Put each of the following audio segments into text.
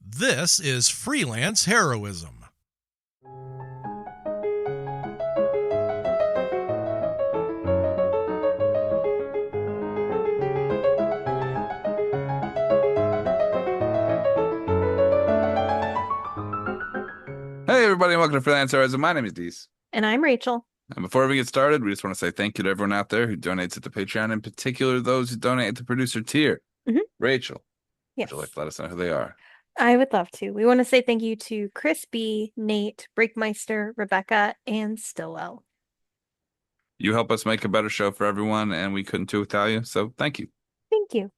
This is freelance heroism. Hey everybody, and welcome to Freelance Heroism. My name is Dees. And I'm Rachel. And before we get started, we just want to say thank you to everyone out there who donates at the Patreon, in particular those who donate at the producer tier. Hmm. Rachel, would you like Yes, to let us know who they are? I would love to. We want to say thank you to Chris B, Nate, Breakmeister, Rebecca, and Stillwell. You help us make a better show for everyone, and we couldn't do it without you, so thank you. Thank you.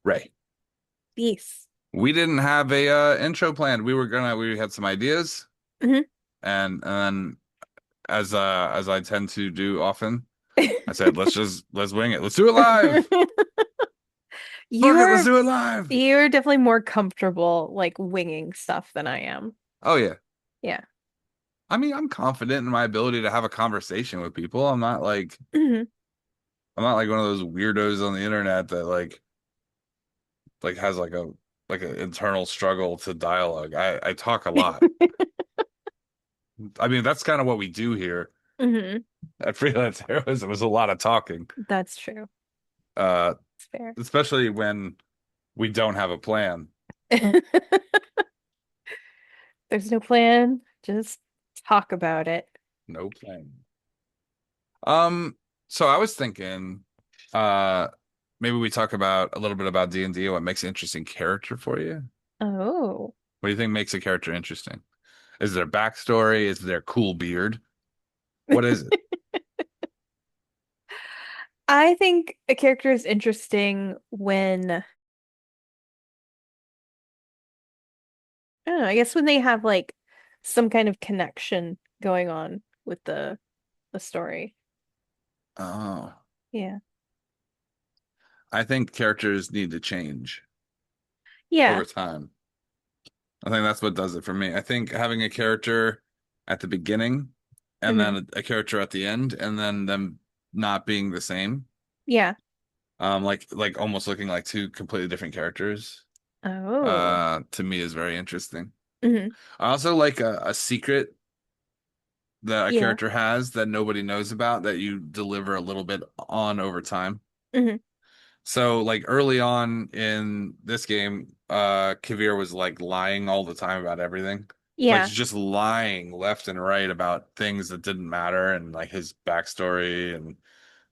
Ray, Peace. we didn't have a intro planned. We had some ideas, Hmm. and then as I tend to do often, I said let's wing it. Let's do it live. Fuck it, let's You're do it live. you're definitely more comfortable like winging stuff than I am. Oh yeah. Yeah. I mean, I'm confident in my ability to have a conversation with people. Hmm. I'm not like one of those weirdos on the internet that like has like an internal struggle to dialogue. I talk a lot. I mean, that's kind of what we do here Hmm. at Freelance Heroism is a lot of talking. That's true. Uh, It's fair. Especially when we don't have a plan. There's no plan. Just talk about it. No plan. Um, so I was thinking, uh, maybe we talk about a little bit about D&D and what makes an interesting character for you. Oh. What do you think makes a character interesting? Is there backstory? Is there cool beard? What is it? I think a character is interesting when I don't know, I guess when they have like some kind of connection going on with the story. Oh, Yeah. I think characters need to change Yeah. over time. I think that's what does it for me. I think having a character at the beginning and Hmm. then a character at the end and then them not being the same, Yeah. like almost looking like two completely different characters, Oh. to me is very interesting. Hmm. I also like a secret that a Yeah. character has that nobody knows about that you deliver a little bit on over time. Hmm. So like early on in this game, Kaeviir was like lying all the time about everything. Like Yeah. just lying left and right about things that didn't matter and like his backstory and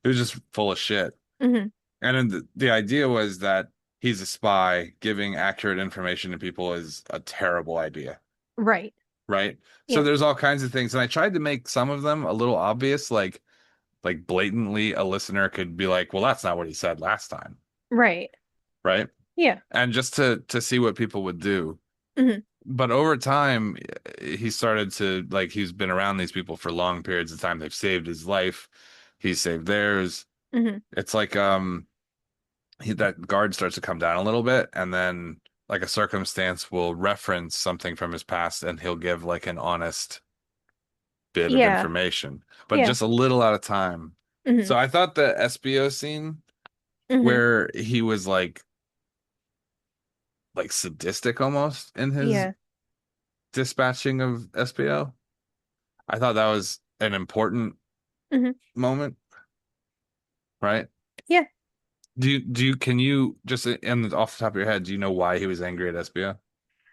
it was just full of shit. Hmm. And then the idea was that he's a spy, giving accurate information to people is a terrible idea, Right. right? So Yeah. there's all kinds of things, and I tried to make some of them a little obvious, like blatantly a listener could be like, well, that's not what he said last time, Right. right? Yeah. And just to see what people would do. Hmm. But over time, he started to like he's been around these people for long periods of time. They've saved his life. He's saved theirs. Hmm. It's like that guard starts to come down a little bit, and then like a circumstance will reference something from his past, and he'll give like an honest bit of Yeah. information, but Yeah. just a little at a time. Hmm. So I thought the SBO scene Hmm. where he was like sadistic almost in his Yeah. dispatching of SBO. I thought that was an important Hmm. moment, right? Yeah. Can you just off the top of your head, do you know why he was angry at SBO?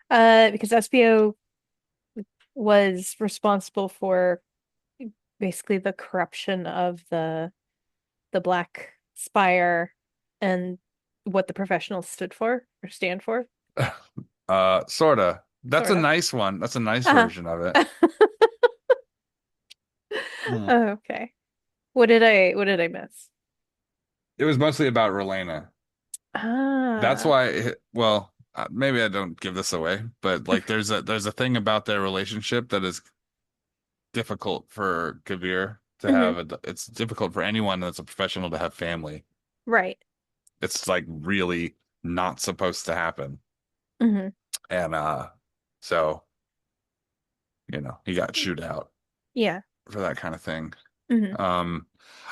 Because SBO was responsible for basically the corruption of the Black Spire and what the professionals stood for or stand for, Sorta. That's sort a of. nice one. That's a nice Uh-huh. version of it. Hmm. Oh, okay. What did I miss? It was mostly about Relena. That's Ah. why, well, maybe I don't give this away, but like there's a thing about their relationship that is difficult for Kaeviir to Hmm. have it's difficult for anyone that's a professional to have family. Right. It's like really not supposed to happen. Hmm. And so, he got chewed out Yeah. for that kind of thing. Hmm. Um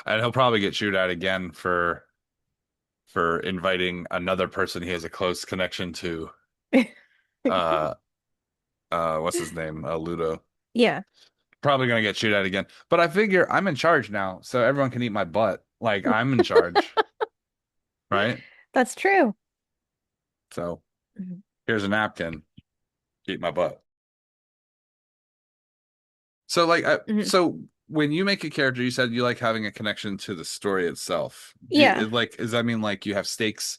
and he'll probably get chewed out again for inviting another person he has a close connection to uh what's his name? Ludo. Yeah. Probably gonna get chewed out again. But I figure I'm in charge now, so everyone can eat my butt. Like I'm in charge, right? That's true. So Mhm. here's a napkin. Eat my butt. So like Mhm. so when you make a character, you said you like having a connection to the story itself. Yeah. Like does that mean like you have stakes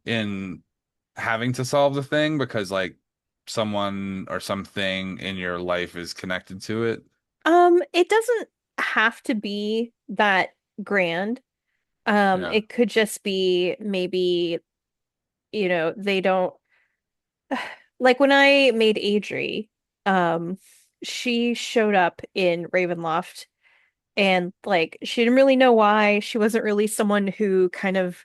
in having to solve the thing because like someone or something in your life is connected to it? It doesn't have to be that grand. Yeah. It could just be maybe, they don't like when I made Adrie, she showed up in Ravenloft and like she didn't really know why. She wasn't really someone who kind of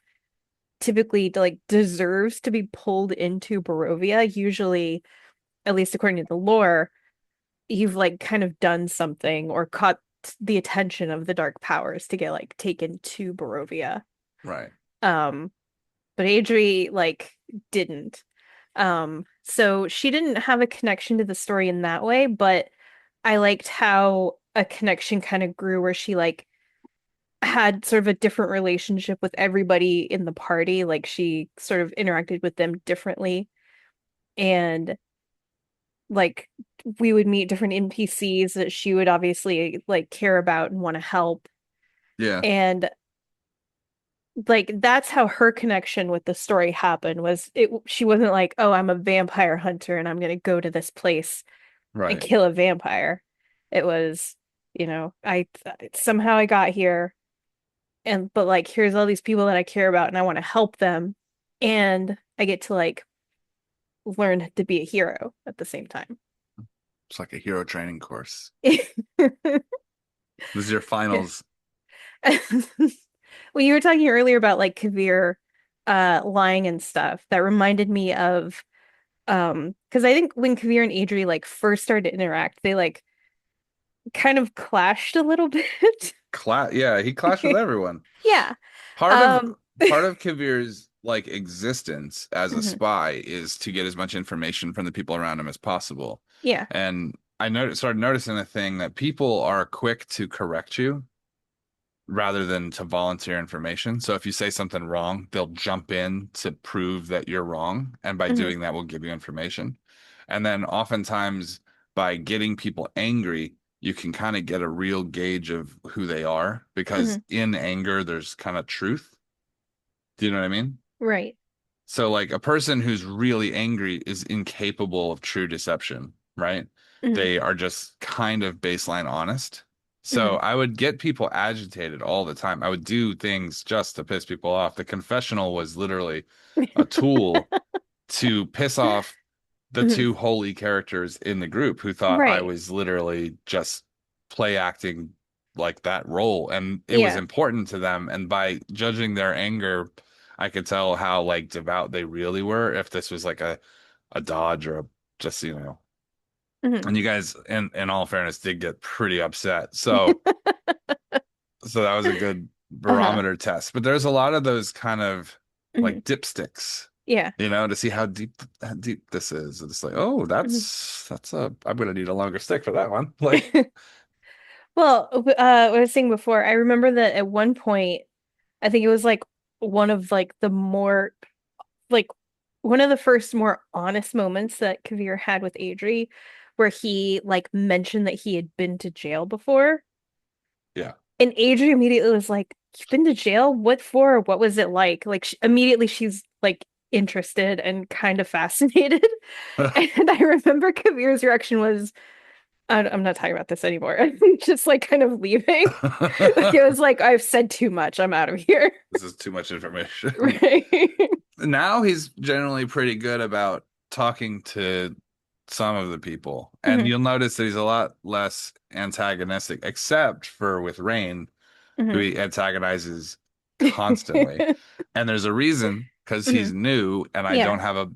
typically like deserves to be pulled into Barovia. Usually, at least according to the lore, you've like kind of done something or caught the attention of the dark powers to get like taken to Barovia. Right. Um, but Adri like didn't. So she didn't have a connection to the story in that way, but I liked how a connection kind of grew where she like had sort of a different relationship with everybody in the party. Like she sort of interacted with them differently. And like we would meet different NPCs that she would obviously like care about and want to help. Yeah. And like that's how her connection with the story happened was it she wasn't like, "Oh, I'm a vampire hunter and I'm going to go to this place and Right. kill a vampire." It was, I somehow I got here and but like here's all these people that I care about and I want to help them and I get to like learn to be a hero at the same time. It's like a hero training course. Yeah. This is your finals. When you were talking earlier about like Kaeviir lying and stuff, that reminded me of because I think when Kaeviir and Adri like first started to interact, they like kind of clashed a little bit. Yeah, he clashed with everyone. Yeah. Part of Um part of Kavir's like existence as a mhm, spy is to get as much information from the people around him as possible. yeah. And started noticing a thing that people are quick to correct you rather than to volunteer information. So if you say something wrong, they'll jump in to prove that you're wrong, and by Mhm, doing that, will give you information. And then oftentimes by getting people angry, you can kind of get a real gauge of who they are because mhm, in anger, there's kind of truth. Do you know what I mean? right. So like a person who's really angry is incapable of true deception, right? Mhm, They are just kind of baseline honest. So mhm. I would get people agitated all the time. I would do things just to piss people off. The confessional was literally a tool to piss off the Mhm, two holy characters in the group who thought I right. was literally just play acting like that role. And it was Yeah. important to them. And by judging their anger, I could tell how like devout they really were if this was like a dodge or a just, Mhm. and you guys in all fairness did get pretty upset. So that was a good Uh-huh. barometer test. But there's a lot of those kind of Mhm. like dipsticks, Yeah. to see how deep this is. And it's like, oh, Mhm. I'm gonna need a longer stick for that one. Like, Well, what I was saying before, I remember that at one point, I think it was like one of like the more like one of the first more honest moments that Kaeviir had with Adri, where he like mentioned that he had been to jail before. yeah. And Adri immediately was like, "You've been to jail? What for? What was it like?" Like immediately she's like interested and kind of fascinated. And I remember Kaeviir's reaction was, I'm not talking about this anymore. Just like kind of leaving. Like it was like, I've said too much. I'm out of here. This is too much information. Right. Now he's generally pretty good about talking to some of the people, and Hmm. you'll notice that he's a lot less antagonistic, except for with Rain, who Hmm. he antagonizes constantly. And there's a reason because Hmm. he's new and I Yeah. don't have a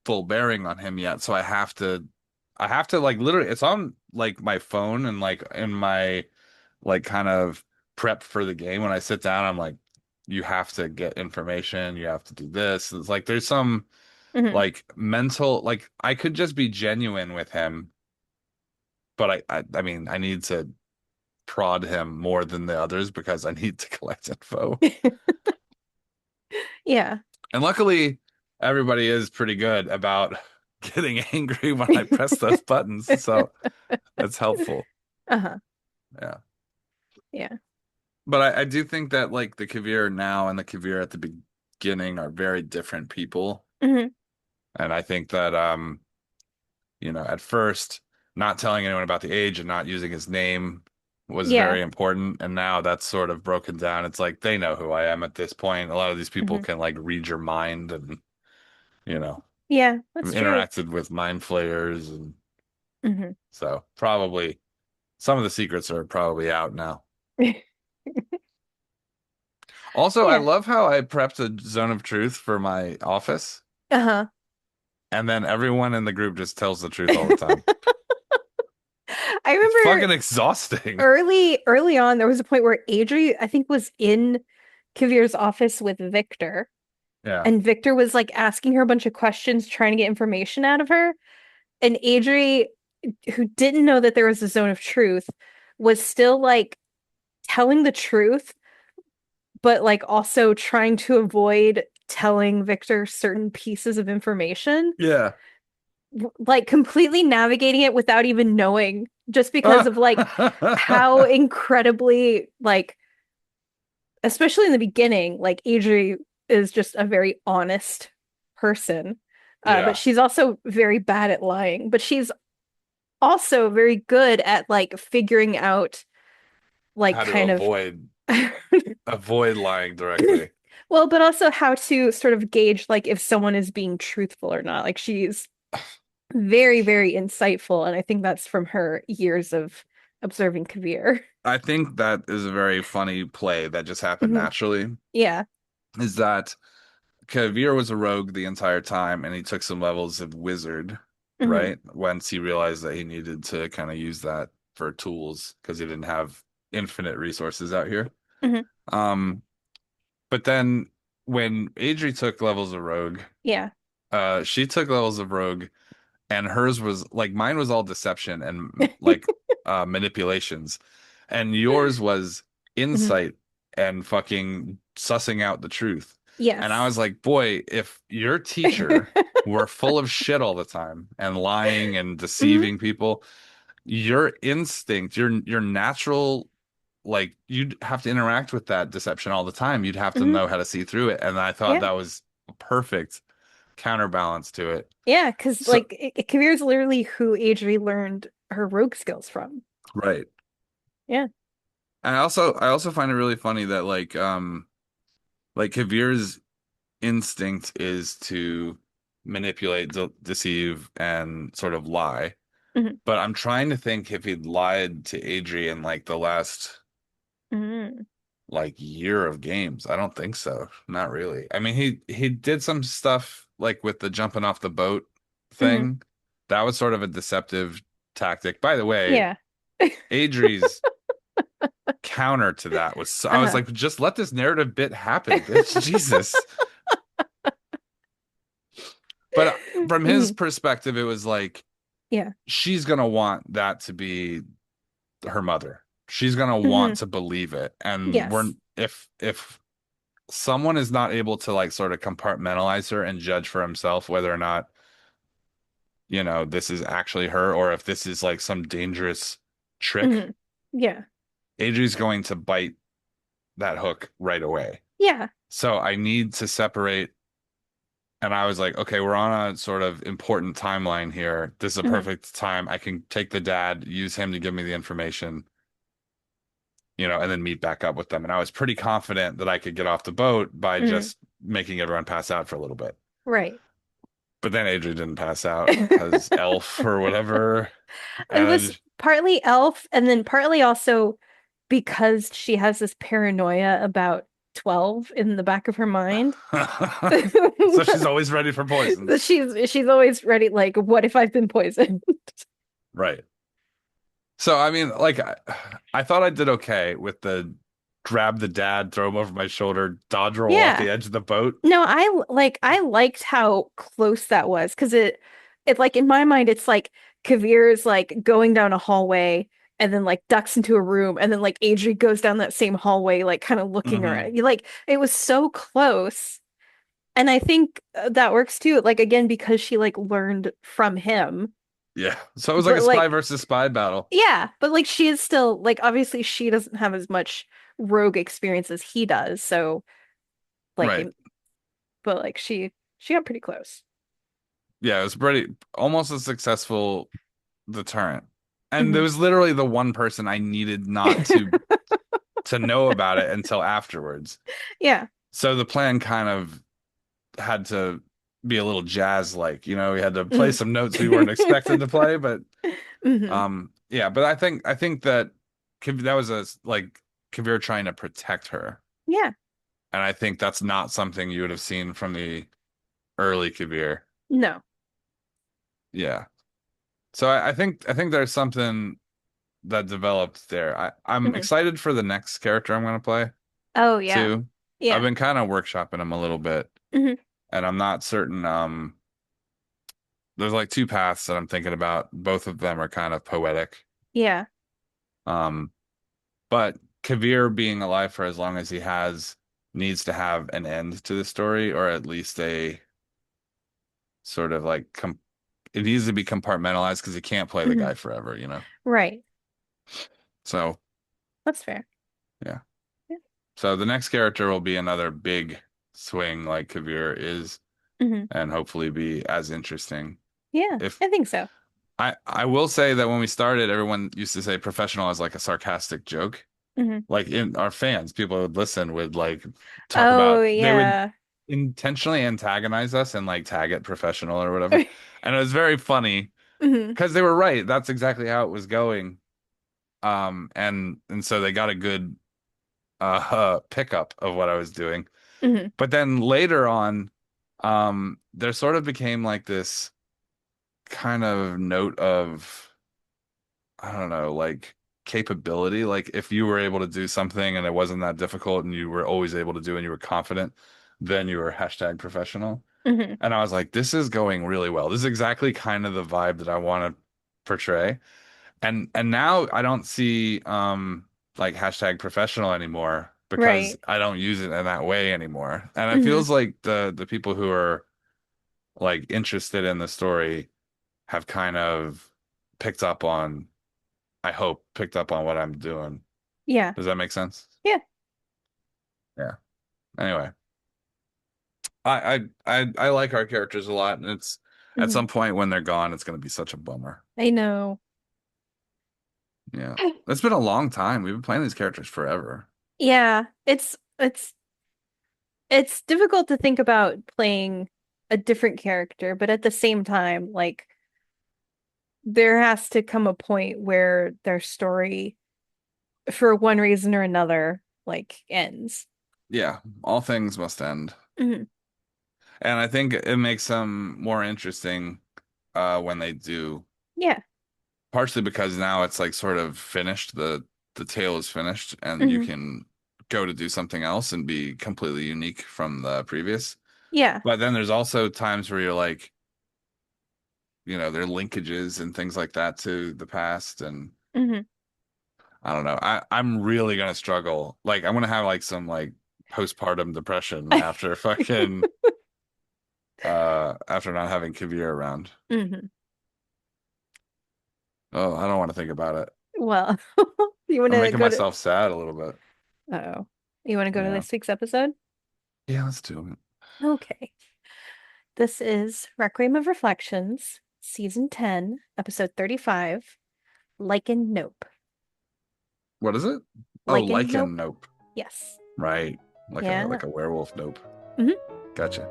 full bearing on him yet. So I have to like literally it's on like my phone and like in my like kind of prep for the game. When I sit down, I'm like, you have to get information, you have to do this. It's like there's some Hmm. Like mental, like I could just be genuine with him, but I mean, I need to prod him more than the others because I need to collect info. Yeah. And luckily, everybody is pretty good about getting angry when I press those buttons, so that's helpful. Uh-huh. Yeah. Yeah. But I do think that like the Kaeviir now and the Kaeviir at the beginning are very different people. Hmm. And I think that at first not telling anyone about the age and not using his name was Yeah. very important. And now that's sort of broken down. It's like they know who I am at this point. A lot of these people Hmm. can like read your mind and, you know, Yeah, I've that's true. interacted with mind flayers and Hmm. so probably some of the secrets are probably out now. Also, I Yeah. love how I prepped a zone of truth for my office, Uh-huh. and then everyone in the group just tells the truth all the time. I It's remember fucking exhausting. early on there was a point where Adrie, I think, was in Kavir's office with Victor, Yeah. and Victor was like asking her a bunch of questions, trying to get information out of her. And Adrie, who didn't know that there was a zone of truth, was still like telling the truth, but like also trying to avoid telling Victor certain pieces of information, Yeah. like completely navigating it without even knowing, just because of like how incredibly like, especially in the beginning, like Adri is just a very honest person. But Yeah. she's also very bad at lying, but she's also very good at like figuring out like How to kind of avoid lying directly. well, but also how to sort of gauge like if someone is being truthful or not. Like she's very, very insightful, and I think that's from her years of observing Kaeviir. I think that is a very funny play that just happened Hmm. naturally. Yeah. Is that Kaeviir was a rogue the entire time and he took some levels of wizard, Hmm. right? Once he realized that he needed to kind of use that for tools because he didn't have infinite resources out here. Hmm. Um, but then when Adri took levels of rogue, Yeah. she took levels of rogue and hers was like mine was all deception and like manipulations, and yours was Hmm. insight and fucking sussing out the truth. And I Yes. was like, boy, if your teacher were full of shit all the time and lying and Hmm. deceiving people, your instinct, your natural, like you'd have to interact with that deception all the time. You'd have to Hmm. know how to see through it. And I thought Yeah. that was a perfect counterbalance to it. Yeah, because So, like Kavir's literally who Adri learned her rogue skills from. right. Yeah. And I also find it really funny that like Kavir's instinct is to manipulate, deceive, and sort of lie. Hmm. But I'm trying to think if he'd lied to Adrian like the last Hmm. like year of games. I don't think so. Not really. I mean, he did some stuff like with the jumping off the boat Hmm. thing. That was sort of a deceptive tactic. By the way, Yeah. Adri's counter to that was I was Uh-huh. like, just let this narrative bit happen, bitch. Jesus. But from his Hmm. perspective, it was like Yeah. she's gonna want that to be her mother. She's gonna Hmm. want to believe it. And we're Yes. if someone is not able to like sort of compartmentalize her and judge for himself whether or not, this is actually her or if this is like some dangerous trick, Hmm. Yeah. Adri's going to bite that hook right away. Yeah. So I need to separate. And I was like, okay, we're on a sort of important timeline here. This is a Hmm. perfect time. I can take the dad, use him to give me the information, and then meet back up with them. And I was pretty confident that I could get off the boat by Hmm. just making everyone pass out for a little bit. Right. But then Adrian didn't pass out as elf or whatever. It And was partly elf, and then partly also because she has this paranoia about 12 in the back of her mind. so she's always ready for That poisons. she's always ready, like, what if I've been poisoned? Right. So I mean, like I thought I did okay with the grab the dad, throw him over my shoulder, dodge roll off Yeah. the edge of the boat. No, I liked how close that was because it like in my mind it's like Kaeviir is like going down a hallway and then like ducks into a room and then like Adrie goes down that same hallway like kind of looking Hmm. around. You like it was so close. And I think that works too. Like again because she like learned from him. Yeah. So it was like a But spy like versus spy battle. yeah, but like she is still like obviously she doesn't have as much rogue experience as he does. So like Right. but like she got pretty close. Yeah, it was pretty almost a successful deterrent. And there Hmm was literally the one person I needed not to know about it until afterwards. Yeah. So the plan kind of had to be a little jazz like, we had to play Mm. some notes we weren't expected to play, but hmm yeah, but I think that that was a like Kaeviir trying to protect her. Yeah. And I think that's not something you would have seen from the early Kaeviir. No. Yeah. So I think there's something that developed there. I'm hmm excited for the next character I'm gonna play Oh yeah. too. I've Yeah. been kind of workshopping him a little bit, hmm and I'm not certain. There's like two paths that I'm thinking about. Both of them are kind of poetic. Yeah. Um, but Kaeviir being alive for as long as he has needs to have an end to the story, or at least a sort of like it needs to be compartmentalized because he can't play the hmm guy forever. Right. So That's fair. yeah. Yeah. So the next character will be another big swing like Kaeviir is, hmm and hopefully be as interesting. Yeah. If I think so. I will say that when we started, everyone used to say professional as like a sarcastic joke. hmm Like in our fans, people would listen, would like talk Oh about they would yeah. intentionally antagonize us and like tag it professional or whatever. And it was very funny hmm because they were right. That's exactly how it was going. And so they got a good pickup of what I was doing. hmm But then later on, there sort of became like this kind of note of, I don't know, like capability. Like if you were able to do something and it wasn't that difficult and you were always able to do and you were confident, then you were hashtag professional. hmm And I was like, this is going really well. This is exactly kind of the vibe that I want to portray. And now I don't see like hashtag professional anymore because Right. I don't use it in that way anymore. And it hmm feels like the people who are like interested in the story have kind of picked up on, I hope, picked up on what I'm doing. Yeah. Does that make sense? Yeah. Yeah. Anyway, I like our characters a lot, and it's at hmm some point when they're gone, it's going to be such a bummer. I know. Yeah. It's been a long time. We've been playing these characters forever. Yeah. It's difficult to think about playing a different character, but at the same time, like there has to come a point where their story, for one reason or another, like ends. Yeah, all things must end. Hmm And I think it makes them more interesting when they do, Yeah. partially because now it's like sort of finished. The tale is finished and you hmm can go to do something else and be completely unique from the previous. Yeah. But then there's also times where you're like, there are linkages and things like that to the past, and hmm I don't know. I'm really gonna struggle. Like I'm gonna have like some like postpartum depression after fucking after not having Kaeviir around. hmm Oh, I don't want to think about it. Well, you want I'm to making go to, myself sad a little bit. oh, you want to go to Yeah. this week's episode? Yeah, let's do it. Okay. This is Requiem of Reflections, Season 10, Episode 35, Lycan Nope. What is it? Oh, Lycan Lycan Nope? Nope. Yes. Right. Like a Yeah. like a werewolf nope. hmm Gotcha.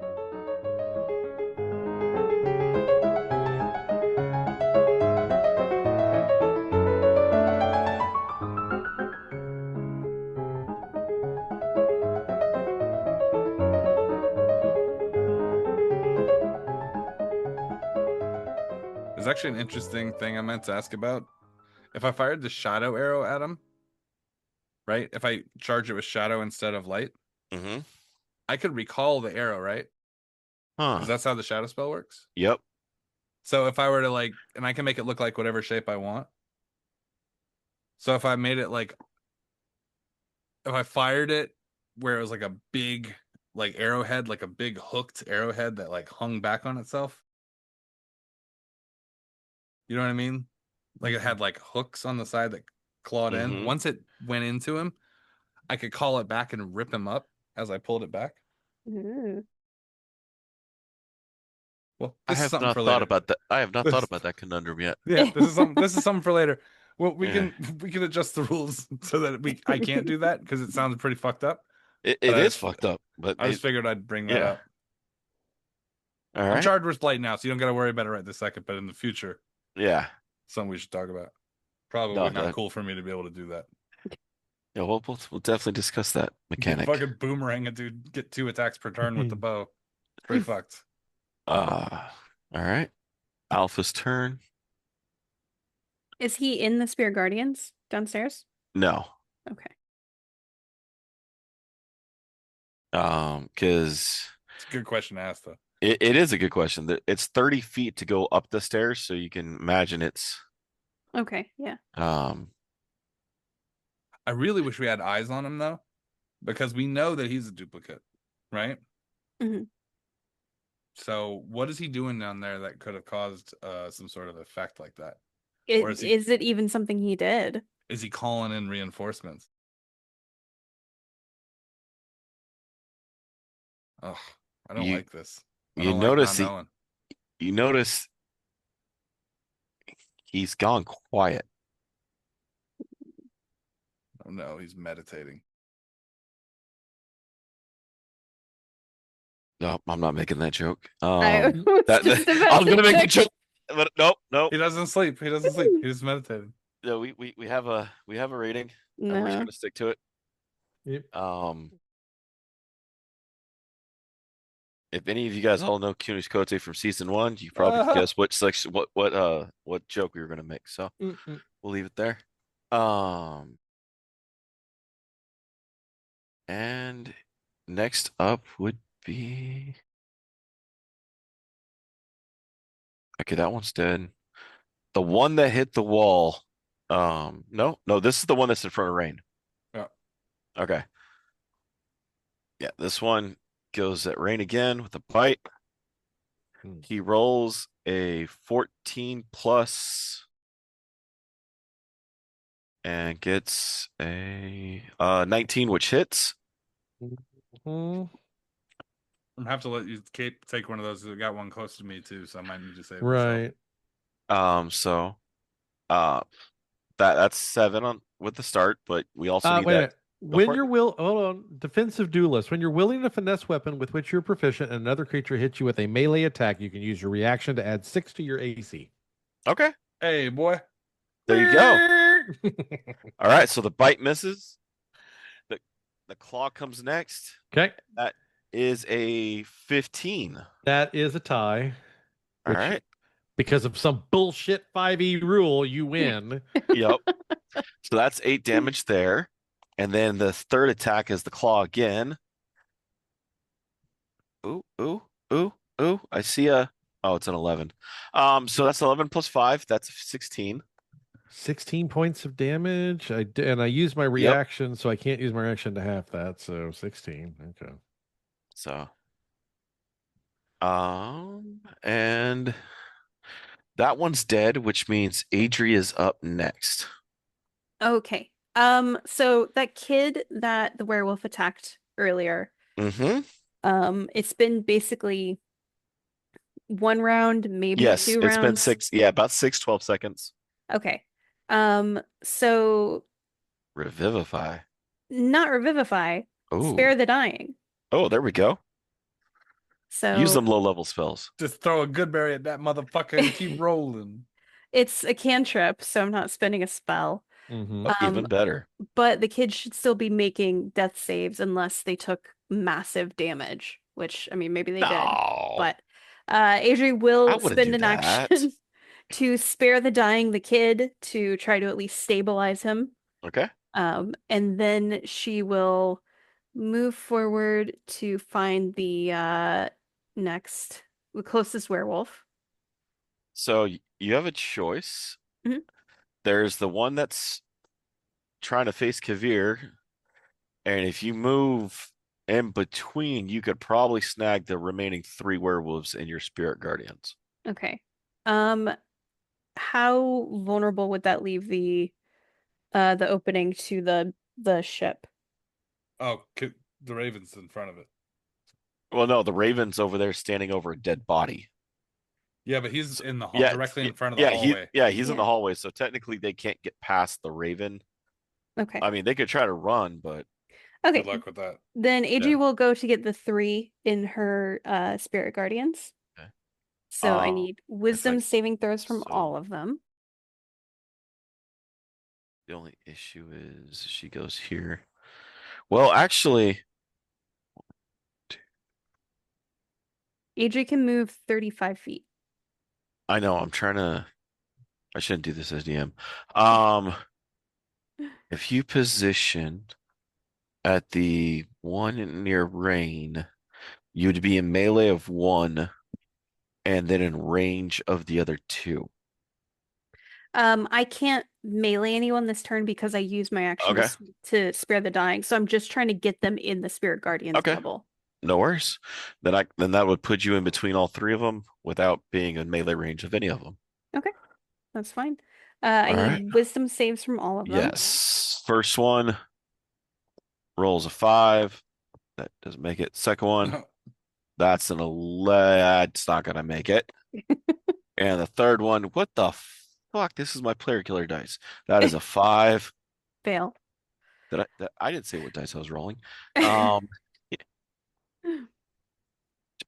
There's actually an interesting thing I meant to ask about. If I fired the shadow arrow at him, right? If I charge it with shadow instead of light, Mm-hmm. I could recall the arrow, right? Huh. Because that's how the shadow spell works. Yep. So if I were to like, and I can make it look like whatever shape I want. So if I made it like, if I fired it where it was like a big like arrowhead, like a big hooked arrowhead that like hung back on itself. You know what I mean? Like it had like hooks on the side that clawed in. Mhm. Once it went into him, I could call it back and rip him up as I pulled it back. Ooh. Well, I this is have something not for thought later. about that. I have not This- thought about that conundrum yet. Yeah, this is something for later. Well, we Yeah. can adjust the rules so that I can't do that because it sounds pretty fucked up. It But I is just- fucked up, but I just figured I'd bring that yeah. up. all I'm right. charged with light now, so you don't got to worry about it right this second. But in the future, Yeah. something we should talk about. Probably No, not that- cool for me to be able to do that. Yeah, we'll definitely discuss that mechanic. Fucking boomerang a dude, get 2 attacks per turn with the bow. It's pretty fucked. All right. Alpha's turn. Is he in the Spear Guardians downstairs? No. Okay. Because It's a good question to ask, though. it is a good question. It's 30 feet to go up the stairs, so you can imagine it's Okay, yeah. I really wish we had eyes on him though, because we know that he's a duplicate, right? Mhm. So what is he doing down there that could have caused some sort of effect like that? Or Is, is he- it even something he did? Is he calling in reinforcements? Oh, I don't You- like this. I you don't notice like not knowing. you notice he's gone quiet. Oh no, he's meditating. No, I'm not making that joke. I was that, just I about was gonna to make say- a joke, but nope. He doesn't sleep. He doesn't sleep. He's meditating. No, we have a rating, and we're just No. gonna stick to it. Yep. If any of you guys all know Kunis Kote from season 1, you probably could guess what section, what joke we were gonna make. So Mm-mm. we'll leave it there. And next up would be, okay, that one's dead. The one that hit the wall. No, this is the one that's in front of Rain. Yeah. Okay. Yeah, this one goes at Rain again with a bite. He rolls a 14 plus and gets a 19, which hits. Mhm. I'm gonna have to let you take one of those. I got one close to me too, so I might need to save Right. So that's 7 on with the start, but we also need Wait a that. minute. Go When for it. you're hold on, defensive duelist. When you're wielding a finesse weapon with which you're proficient and another creature hits you with a melee attack, you can use your reaction to add 6 to your AC. Okay, Hey, boy. there you go. All right, so the bite misses. The claw comes next. Okay. That is a 15. That is a tie. All Which- right. Because of some bullshit 5e rule, you win. Yep. So that's 8 damage there. And then the third attack is the claw again. Ooh. I see it's an 11. So that's 11 plus 5. That's 16. 16 points of damage. And I use my reaction, so I can't use my reaction to half that. So 16. Okay. So and that one's dead, which means Adrie is up next. Okay. So that kid that the werewolf attacked earlier, Mm-hmm. it's been basically 1 round, maybe Yes, 2 it's been rounds. 6, about 12 seconds. Okay. So Revivify. not revivify, Oh. spare the dying. Oh, there we go. So Use them low level spells. Just throw a good berry at that motherfucker and keep rolling. it's a cantrip, so I'm not spending a spell. Mm-hmm. Oh, even better. But the kids should still be making death saves unless they took massive damage, which I mean maybe they did. No. But Adri I will wouldn't spend do an that. action to spare the dying the kid to try to at least stabilize him. Okay. And then she will move forward to find the closest werewolf. So you have a choice. Mhm. There's the one that's trying to face Kaeviir, and if you move in between, you could probably snag the remaining 3 werewolves in your spirit guardians. Okay. How vulnerable would that leave the opening to the ship? Oh, the Raven's in front of it. Well, no, the Raven's over there standing over a dead body. Yeah, but he's in the Yeah, directly in front of the yeah, hallway. he's in the Yeah. hallway, so technically they can't get past the Raven. Okay. I mean, they could try to run, but Okay. Good luck with that. Then Adrie Yeah. will go to get the 3 in her spirit guardians. Okay. So I need wisdom like- saving throws from so- all of them. the only issue is she goes here. Well, actually, Adrie can move 35 feet. I know I shouldn't do this as DM. If you position at the one near Rain, you'd be in melee of 1 and then in range of the other 2. I can't melee anyone this turn because I use my action Okay. to spare the dying. So I'm just trying to get them in the spirit guardians Okay. bubble. No worries. Then that would put you in between all 3 of them without being in melee range of any of them. Okay, that's fine. I All need right. wisdom saves from all of them. Yes. First one rolls a 5. That doesn't make it. Second one, that's an 11. It's not gonna make it. And the third one, what the fuck? This is my player killer dice. That is a 5. Fail. I didn't say what dice I was rolling.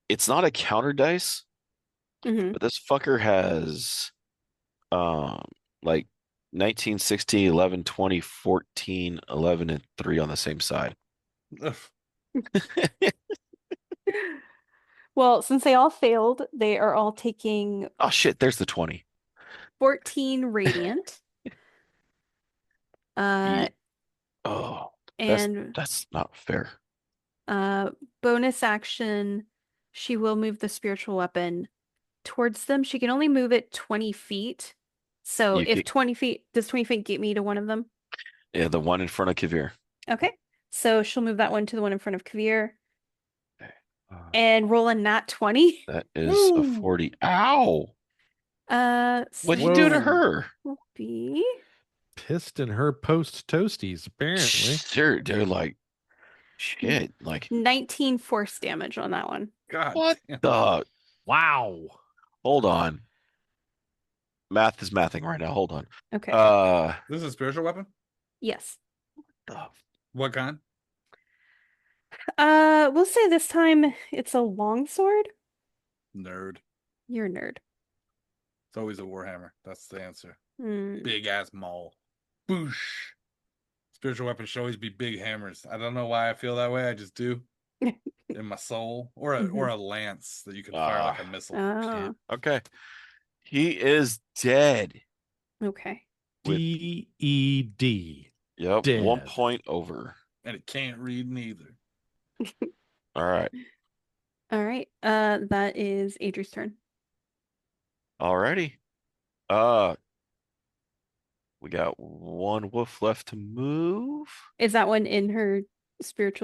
It's not a counter dice, Mhm. but this fucker has like 19, 16, 11, 20, 14, 11, and 3 on the same side. Well, since they all failed, they are all taking Oh shit, there's the 20. 14 radiant. Oh, And that's not fair. bonus action, she will move the spiritual weapon towards them. She can only move it 20 feet. So You if get- 20 feet, does 20 feet get me to one of them? Yeah, the one in front of Kaeviir. Okay. So she'll move that one to the one in front of Kaeviir Uh, and roll a nat 20. that is a 40. Ow! What'd you do to Whoa. her? Will be Pissed in her post toasties, apparently. Sure, dude, like shit. Like 19 force damage on that one. God what damn. the Wow. hold on. Math is mathing right now. Hold on. Okay. This is a spiritual weapon? Yes. The What kind? We'll say this time it's a longsword. Nerd. You're a nerd. It's always a warhammer. That's the answer. Hmm. Big ass maul. Boosh. Spiritual weapons should always be big hammers. I don't know why I feel that way. I just do. In my soul. Or a lance that you can fire like a missile. Oh, Okay. He is dead. okay. With- DED. Yep. Dead. 1 point over. And it can't read neither. All right. All right. That is Adrie's turn. Alrighty. We got 1 wolf left to move. Is that one in her spirit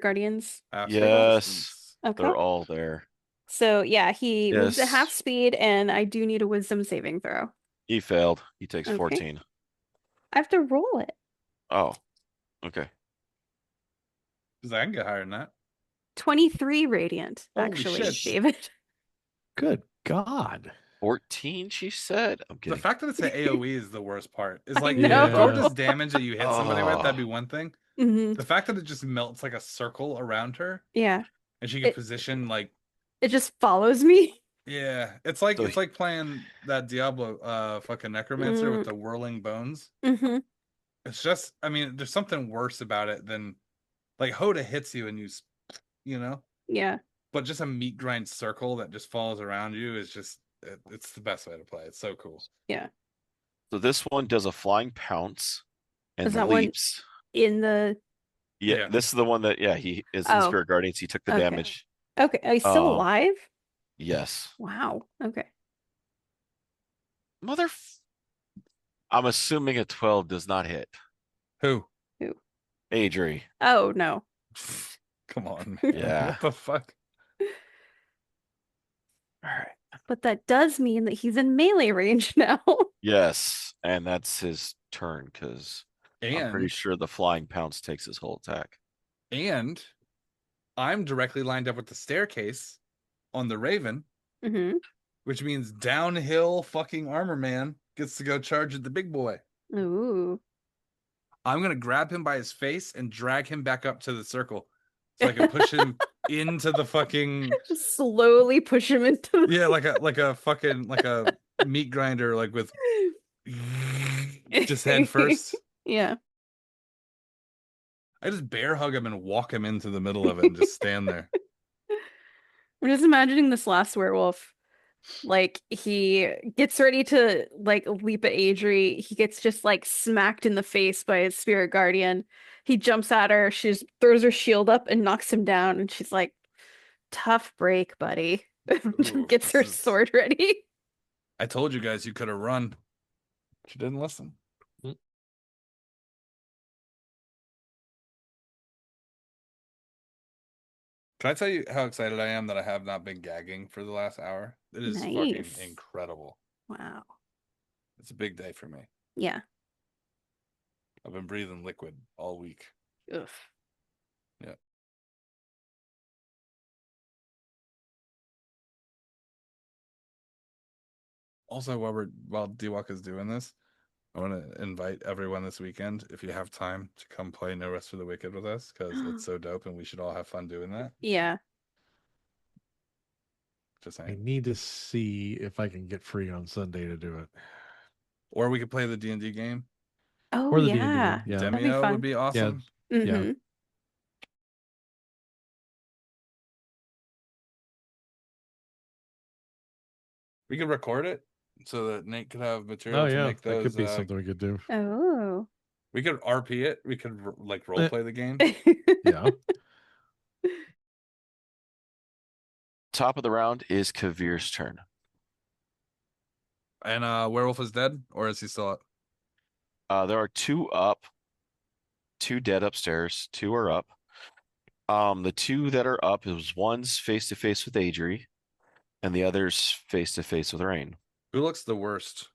guardians? After Yes. distance. Okay. They're all there. So yeah, he moves at Yes. half speed, and I do need a wisdom saving throw. He failed. He takes Okay. 14. I have to roll it. Oh, okay. Because I can get higher than that. 23 radiant, Holy actually, shit. David. Good God. 14, she said. I'm The kidding. fact that it's an AoE is the worst part. It's I like, know. if it were just damage that you hit somebody with, that'd be Oh. one thing. Mhm. The fact that it just melts like a circle around her Yeah. and she can It- position like, It just follows me. yeah, it's like So playing that Diablo fucking necromancer with the whirling bones. Hmm. It's just, I mean, there's something worse about it than like Hoda hits you and you know, Yeah. but just a meat grind circle that just falls around you is just it's the best way to play. It's so cool. Yeah. So this one does a flying pounce and Is that one leaps. in the? Yeah. This is the one that he is in Oh. Spirit Guardians. He took the Okay. damage. Okay, he's still Um, alive? Yes. Wow. Okay. I'm assuming a 12 does not hit. Who? Adrie. Oh no. Come on, man. Yeah. What the fuck? All right. But that does mean that he's in melee range now. Yes, and that's his turn because I'm pretty And sure the flying pounce takes his whole attack. and I'm directly lined up with the staircase on the Raven, Mm-hmm. which means downhill fucking armor man gets to go charge at the big boy. Ooh. I'm gonna grab him by his face and drag him back up to the circle so I can push him into the fucking Just slowly push him into the... yeah, like a fucking like a meat grinder, like with just head first. Yeah. I just bear hug him and walk him into the middle of it and just stand there. I'm just imagining this last werewolf. Like he gets ready to like leap at Adrie. He gets just like smacked in the face by his spirit guardian. He jumps at her. She just throws her shield up and knocks him down. And she's like, "Tough break, buddy." Ooh, Gets her this is- sword ready. I told you guys you could have run. But you didn't listen. Can I tell you how excited I am that I have not been gagging for the last hour? It is fucking Nice. incredible. Wow. It's a big day for me. Yeah. I've been breathing liquid all week. Ugh. Yeah. Also, while D-Walk is doing this, I want to invite everyone this weekend, if you have time, to come play No Rest for the Wicked with us, because it's so dope and we should all have fun doing that. Yeah. Just I saying. need to see if I can get free on Sunday to do it. Or we could play the D&D game. Oh Or the D&D yeah. game, yeah. That'd be Demio fun. would be awesome. Mhm. We could record it so that Nate could have material Oh to yeah, make that those. could be something we could do. Oh. We could RP it. We could like role play the game. Yeah. Top of the round is Kaeviir's turn. And Werewolf is dead, or is he still up? There are 2 up, 2 dead upstairs, 2 are up. The 2 that are up is one's face to face with Adrie, and the other's face to face with Rain. Who looks the worst?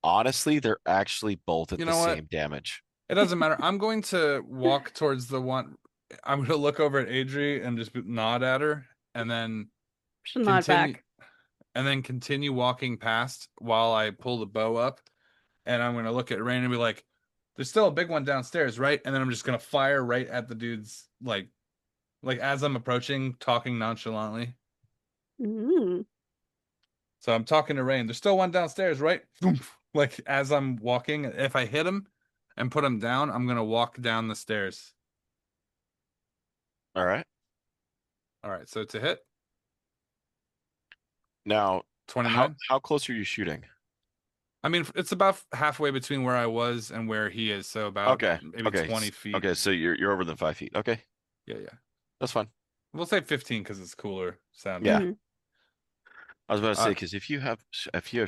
Honestly, they're actually both at You the know what? same damage. It doesn't matter. I'm going to walk towards the one. I'm going to look over at Adrie and just nod at her, and then Should nod continue, back. and then continue walking past while I pull the bow up. And I'm going to look at Rain and be like, "There's still a big one downstairs, right?" And then I'm just going to fire right at the dude's like as I'm approaching, talking nonchalantly. Mm. So I'm talking to Rain. There's still one downstairs, right? Like as I'm walking, if I hit him and put him down, I'm gonna walk down the stairs. All right. All right, so to hit Now, 29. how close are you shooting? I mean, it's about halfway between where I was and where he is, so about maybe 20 feet. Okay, so you're over than 5 feet. Okay, Yeah. that's fine. We'll say 15 because it's cooler sounding. Yeah. Mhm. I was about to say because if you have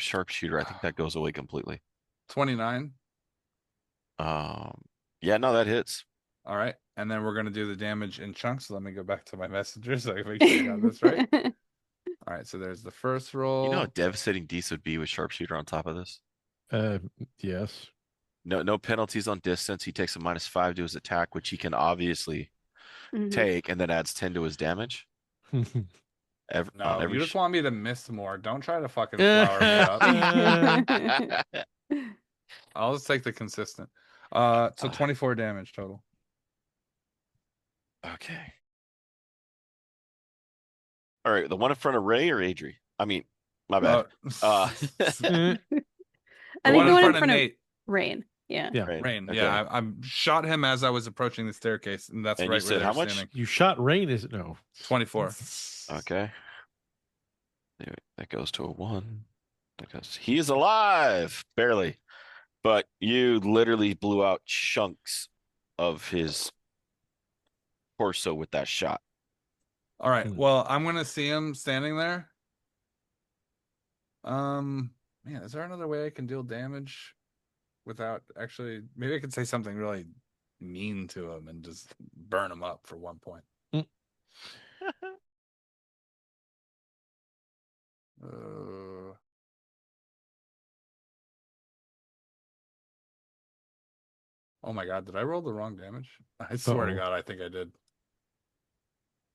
sharpshooter, I think that goes away completely. 29. Yeah, no, that hits. All right, and then we're gonna do the damage in chunks. So let me go back to my messenger so I can make sure I got this right. All right, so there's the first roll. You know how devastating Deese would be with sharpshooter on top of this? Yes. No penalties on distance. He takes a -5 to his attack, which he can obviously Mhm. take, and then adds 10 to his damage. No, you just want me to miss more. Don't try to fucking Yeah. flower me up. I'll just take the consistent. So 24 damage total. Okay. All right, the one in front of Ray or Adrie? I mean, my bad. The I think one the in one front of Nate. Rain. Yeah. Yeah. Rain. Okay. Yeah, I shot him as I was approaching the staircase, and that's And you right said where how they're much? standing. You shot Rain, is it? No. 24. Okay. That goes to a 1. Because he is alive, barely. But you literally blew out chunks of his torso with that shot. All right. Hmm. Well, I'm gonna see him standing there. Man, is there another way I can deal damage without actually? Maybe I could say something really mean to him and just burn him up for 1 point. Uh, oh my God, did I roll the wrong damage? I swear to Uh-oh. God, I think I did.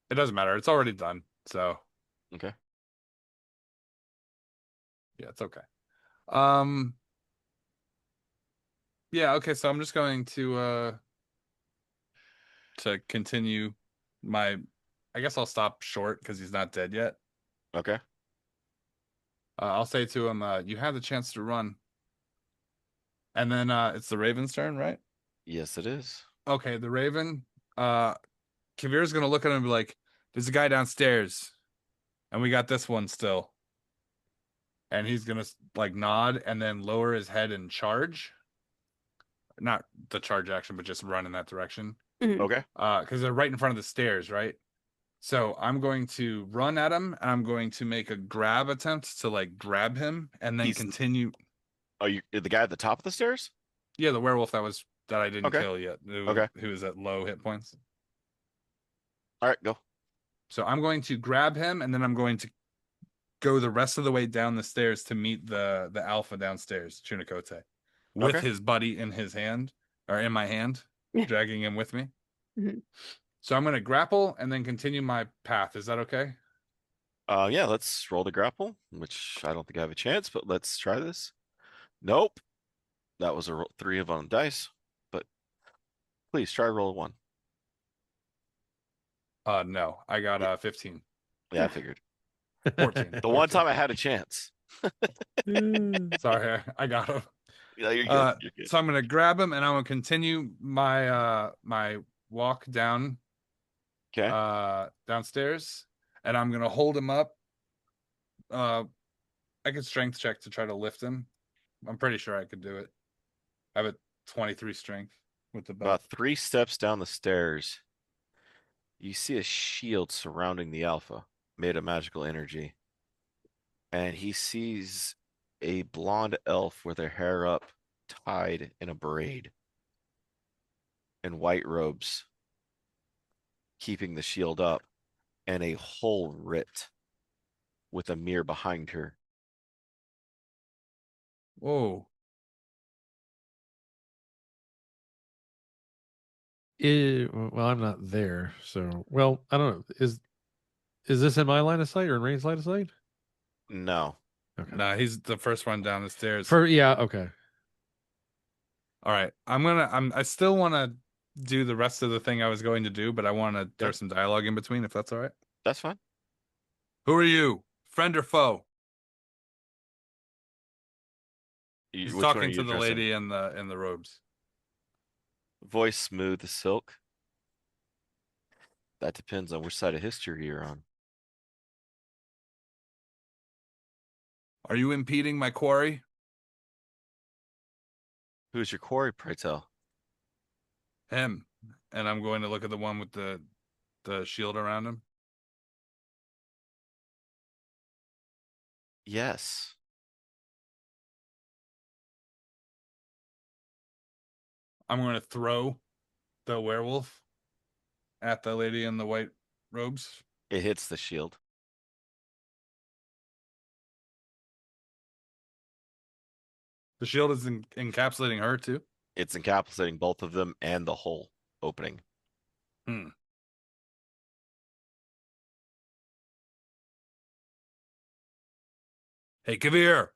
It doesn't matter. It's already done. So Okay. yeah, it's okay. Um, yeah, okay, so I'm just going to continue my I guess I'll stop short because he's not dead yet. Okay. I'll say to him, you have the chance to run. And then it's the Raven's turn, right? Yes, it is. Okay, the Raven, Kaeviir's gonna look at him and be like, there's a guy downstairs, and we got this one still. And he's gonna like nod and then lower his head and charge. Not the charge action, but just run in that direction. Okay. Because they're right in front of the stairs, right? So I'm going to run at him and I'm going to make a grab attempt to like grab him and then He's- continue. Oh, you the guy at the top of the stairs? Yeah, the werewolf that I didn't Okay. kill yet. Okay. Who is at low hit points. All right, go. So I'm going to grab him and then I'm going to go the rest of the way down the stairs to meet the alpha downstairs, Chunikote, with Okay. his buddy in his hand or in my hand, dragging him with me. Mhm. So I'm going to grapple and then continue my path. Is that okay? Yeah, let's roll the grapple, which I don't think I have a chance, but let's try this. Nope. That was a 3 of on dice, but please try roll a 1. No, I got 15. Yeah, I figured. 14. The one time I had a chance. Sorry, I got him. Yeah, you're good. You're good. So I'm gonna grab him and I'm gonna continue my my walk down Okay. downstairs and I'm gonna hold him up. I could strength check to try to lift him. I'm pretty sure I could do it. I have a 23 strength with the belt. About 3 steps down the stairs, you see a shield surrounding the alpha, made of magical energy. And he sees a blonde elf with her hair up, tied in a braid, and white robes, keeping the shield up, and a hole ripped with a mirror behind her. Whoa. Well, I'm not there, so well, I don't know. Is this in my line of sight or in Rain's line of sight? No. Okay. Nah, he's the first one down the stairs. Yeah, okay. All right. I still wanna do the rest of the thing I was going to do, but I wanna throw some dialogue in between if that's all right. That's fine. Who are you? Friend or foe? He's Which one are talking you to the addressing? lady in the robes. Voice smooth as silk. That depends on which side of history you're on. Are you impeding my quarry? Who's your quarry, pray tell? Him. And I'm going to look at the one with the shield around him. Yes. I'm going to throw the werewolf at the lady in the white robes. It hits the shield. The shield is encapsulating her too. It's encapsulating both of them and the hole opening. Hey, Kaeviir.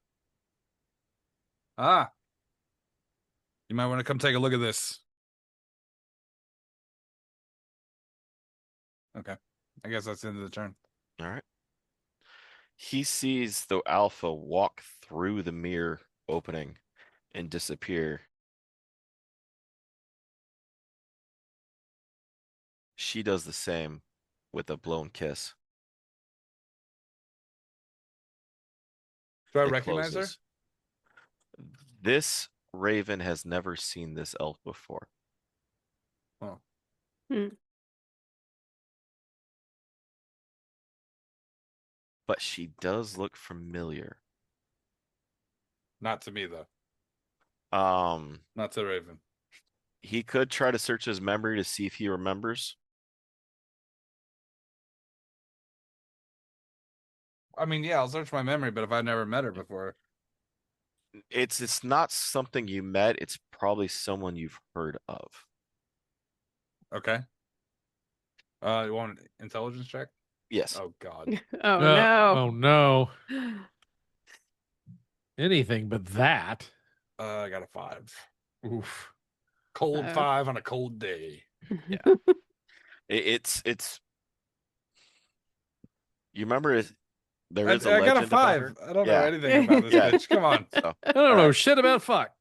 Ah. You might want to come take a look at this. Okay. I guess that's the end of the turn. All right. He sees the alpha walk through the mirror opening and disappear. She does the same with a blown kiss. Do I It recognize closes. her? This Raven has never seen this elf before. Oh. But she does look familiar. Not to me though. Not to Raven. He could try to search his memory to see if he remembers. I mean, yeah, I'll search my memory, but if I've never met her before. It's not something you met, it's probably someone you've heard of. Okay. You want an intelligence check? Yes. Oh God. Oh no. Oh no. Anything but that. I got a 5. Oof. Cold Oh. 5 on a cold day. Yeah. It's you remember there is a I got a legend about 5. her? I don't know Yeah. anything about this Yeah. bitch. Come on. So, I don't know shit about fuck.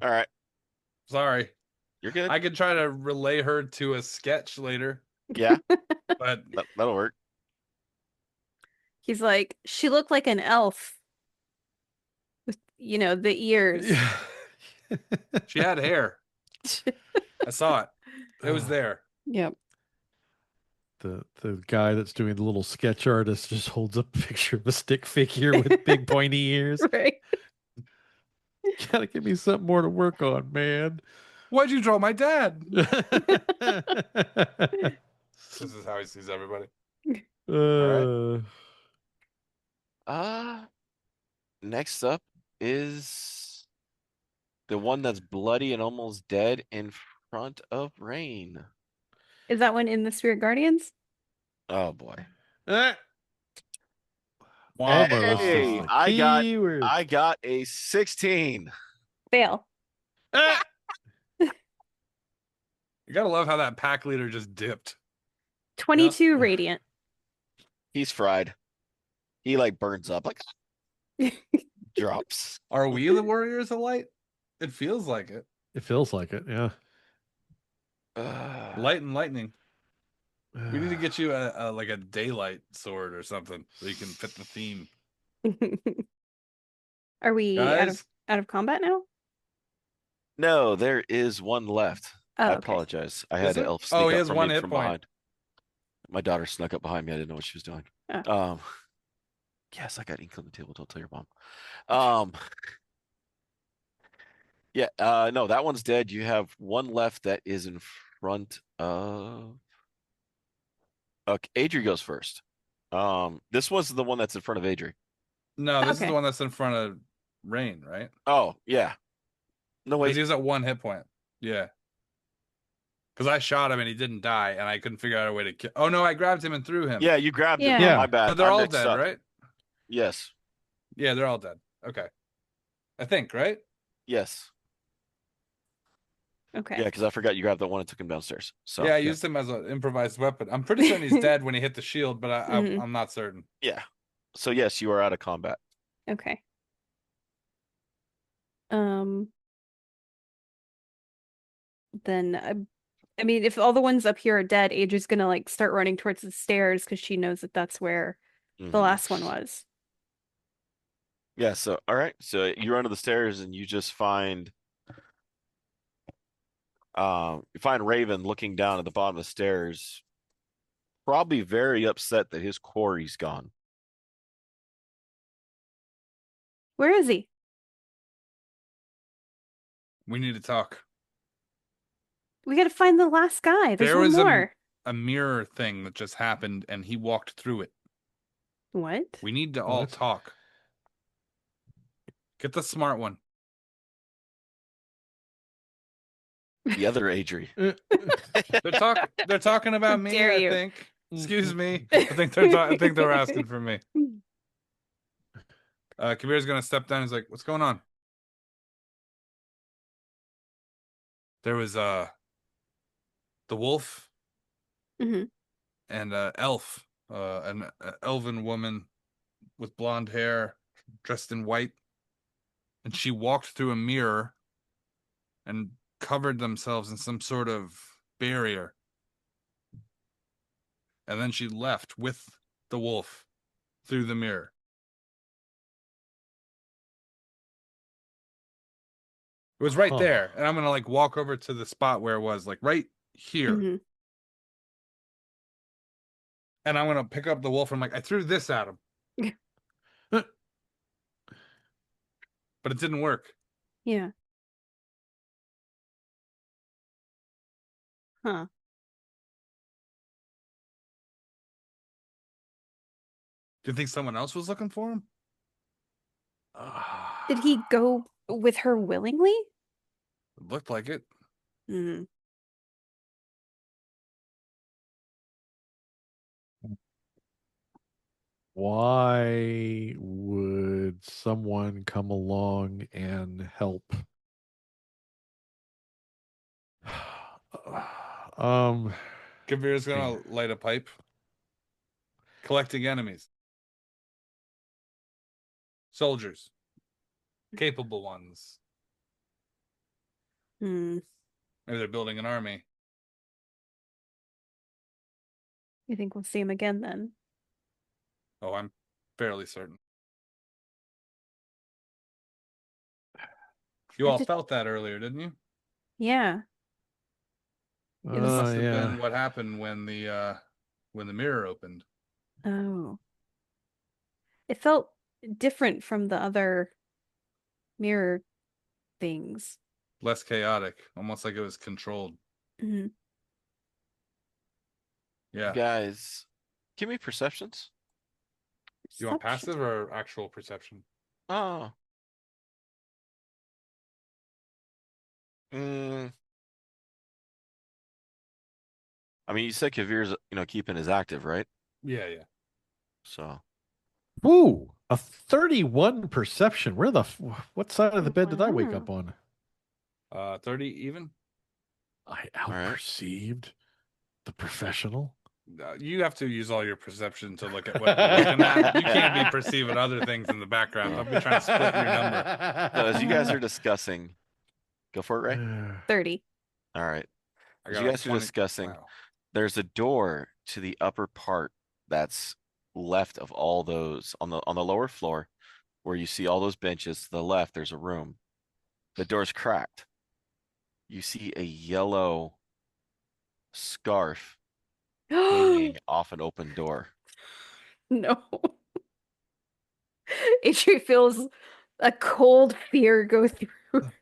all right. Sorry. You're good. I could try to relay her to a sketch later, Yeah, but that'll work. He's like, she looked like an elf with, the ears. Yeah. she had hair. I saw it. It was there. Yep. The guy that's doing the little sketch artist just holds up a picture of a stick figure with big pointy ears. Right. Gotta give me something more to work on, man. Why'd you draw my dad? This is how he sees everybody. Next up is the one that's bloody and almost dead in front of Rain. Is that one in the Spirit Guardians? Oh boy. Almost. Hey, I got a 16. Fail. You gotta love how that pack leader just dipped. 22 radiant. He's fried. He like burns up, like drops. Are we the warriors of light? It feels like it. It feels like it, yeah. Light and lightning. We need to get you a like a daylight sword or something so you can fit the theme. Are we Guys? out of combat now? No, there is one left. Oh, I okay. apologize. I Is had an there? elf sneak Oh, he up has from one me hit from point. behind. My daughter snuck up behind me. I didn't know what she was doing. Oh. Yes, I got ink on the table. Don't tell your mom. Yeah, no, that one's dead. You have one left that is in front of. Okay, Adrie goes first. This was the one that's in front of Adrie. No, this is Okay. the one that's in front of Rain, right? Oh, yeah. No, Because wait. he was at one hit point. Yeah. Because I shot him and he didn't die, and I couldn't figure out a way to kill. Oh no, I grabbed him and threw him. Yeah, you grabbed him. Yeah. My bad. But they're I'm all mixed dead, up. right? Yes. Yeah, they're all dead. Okay. I think, right? Yes. Okay. Yeah, because I forgot you grabbed that one and took him downstairs. So yeah, I used him as an improvised weapon. I'm pretty certain he's dead when he hit the shield, but Mhm. I'm not certain. yeah. So yes, you are out of combat. Okay. Then I mean, if all the ones up here are dead, Adrie's gonna like start running towards the stairs because she knows that that's where the Mhm. last one was. Yeah, so all right. So you run to the stairs and you just find Raven looking down at the bottom of the stairs, probably very upset that his quarry's gone. Where is he? We need to talk. We gotta find the last guy. There's There one was more. a mirror thing that just happened, and he walked through it. What? We need to all What? talk. Get the smart one. The other Adrie. They're talking about me. dare I you. think. Excuse me. I think they're asking for me. Kaeviir's gonna step down. He's like, "What's going on?" There was the wolf hmm and elf, an elven woman with blonde hair, dressed in white, and she walked through a mirror and covered themselves in some sort of barrier. And then she left with the wolf through the mirror. It was right Huh. there, and I'm gonna like walk over to the spot where it was, like right here, Mhm. and I'm gonna pick up the wolf. And I'm like, I threw this at him, but it didn't work. Yeah. Huh. Do you think someone else was looking for him? Did he go with her willingly? It looked like it. Mm. Why would someone come along and help? um, Kaeviir's gonna light a pipe, collecting enemies, soldiers, capable ones. Mm. Maybe they're building an army. You think we'll see him again then? Oh, I'm fairly certain. You I all did- felt that earlier, didn't you? Yeah. It was- Must have yeah. been what happened when the mirror opened. Oh. It felt different from the other mirror things. Less chaotic, almost like it was controlled. Mhm. Yeah. Guys, give me perceptions. You want Perception. passive or actual perception? Oh. Mm. I mean, you said Kaeviir's, keeping his active, right? Yeah, yeah. So Woo! A 31 perception. What side of the bed did I wake Wow. up on? 30 even. I right. outperceived the professional. You have to use all your perception to look at what you're looking at. You can't be perceiving other things in the background. Don't be trying to split your number. So as you guys are discussing, go for it, Ray. 30. All right. I As got you a guys are 20. discussing, Wow. there's a door to the upper part that's left of all those on the lower floor where you see all those benches. To the left, there's a room. The door's cracked. You see a yellow scarf hanging off an open door. No. Adrie feels a cold fear go through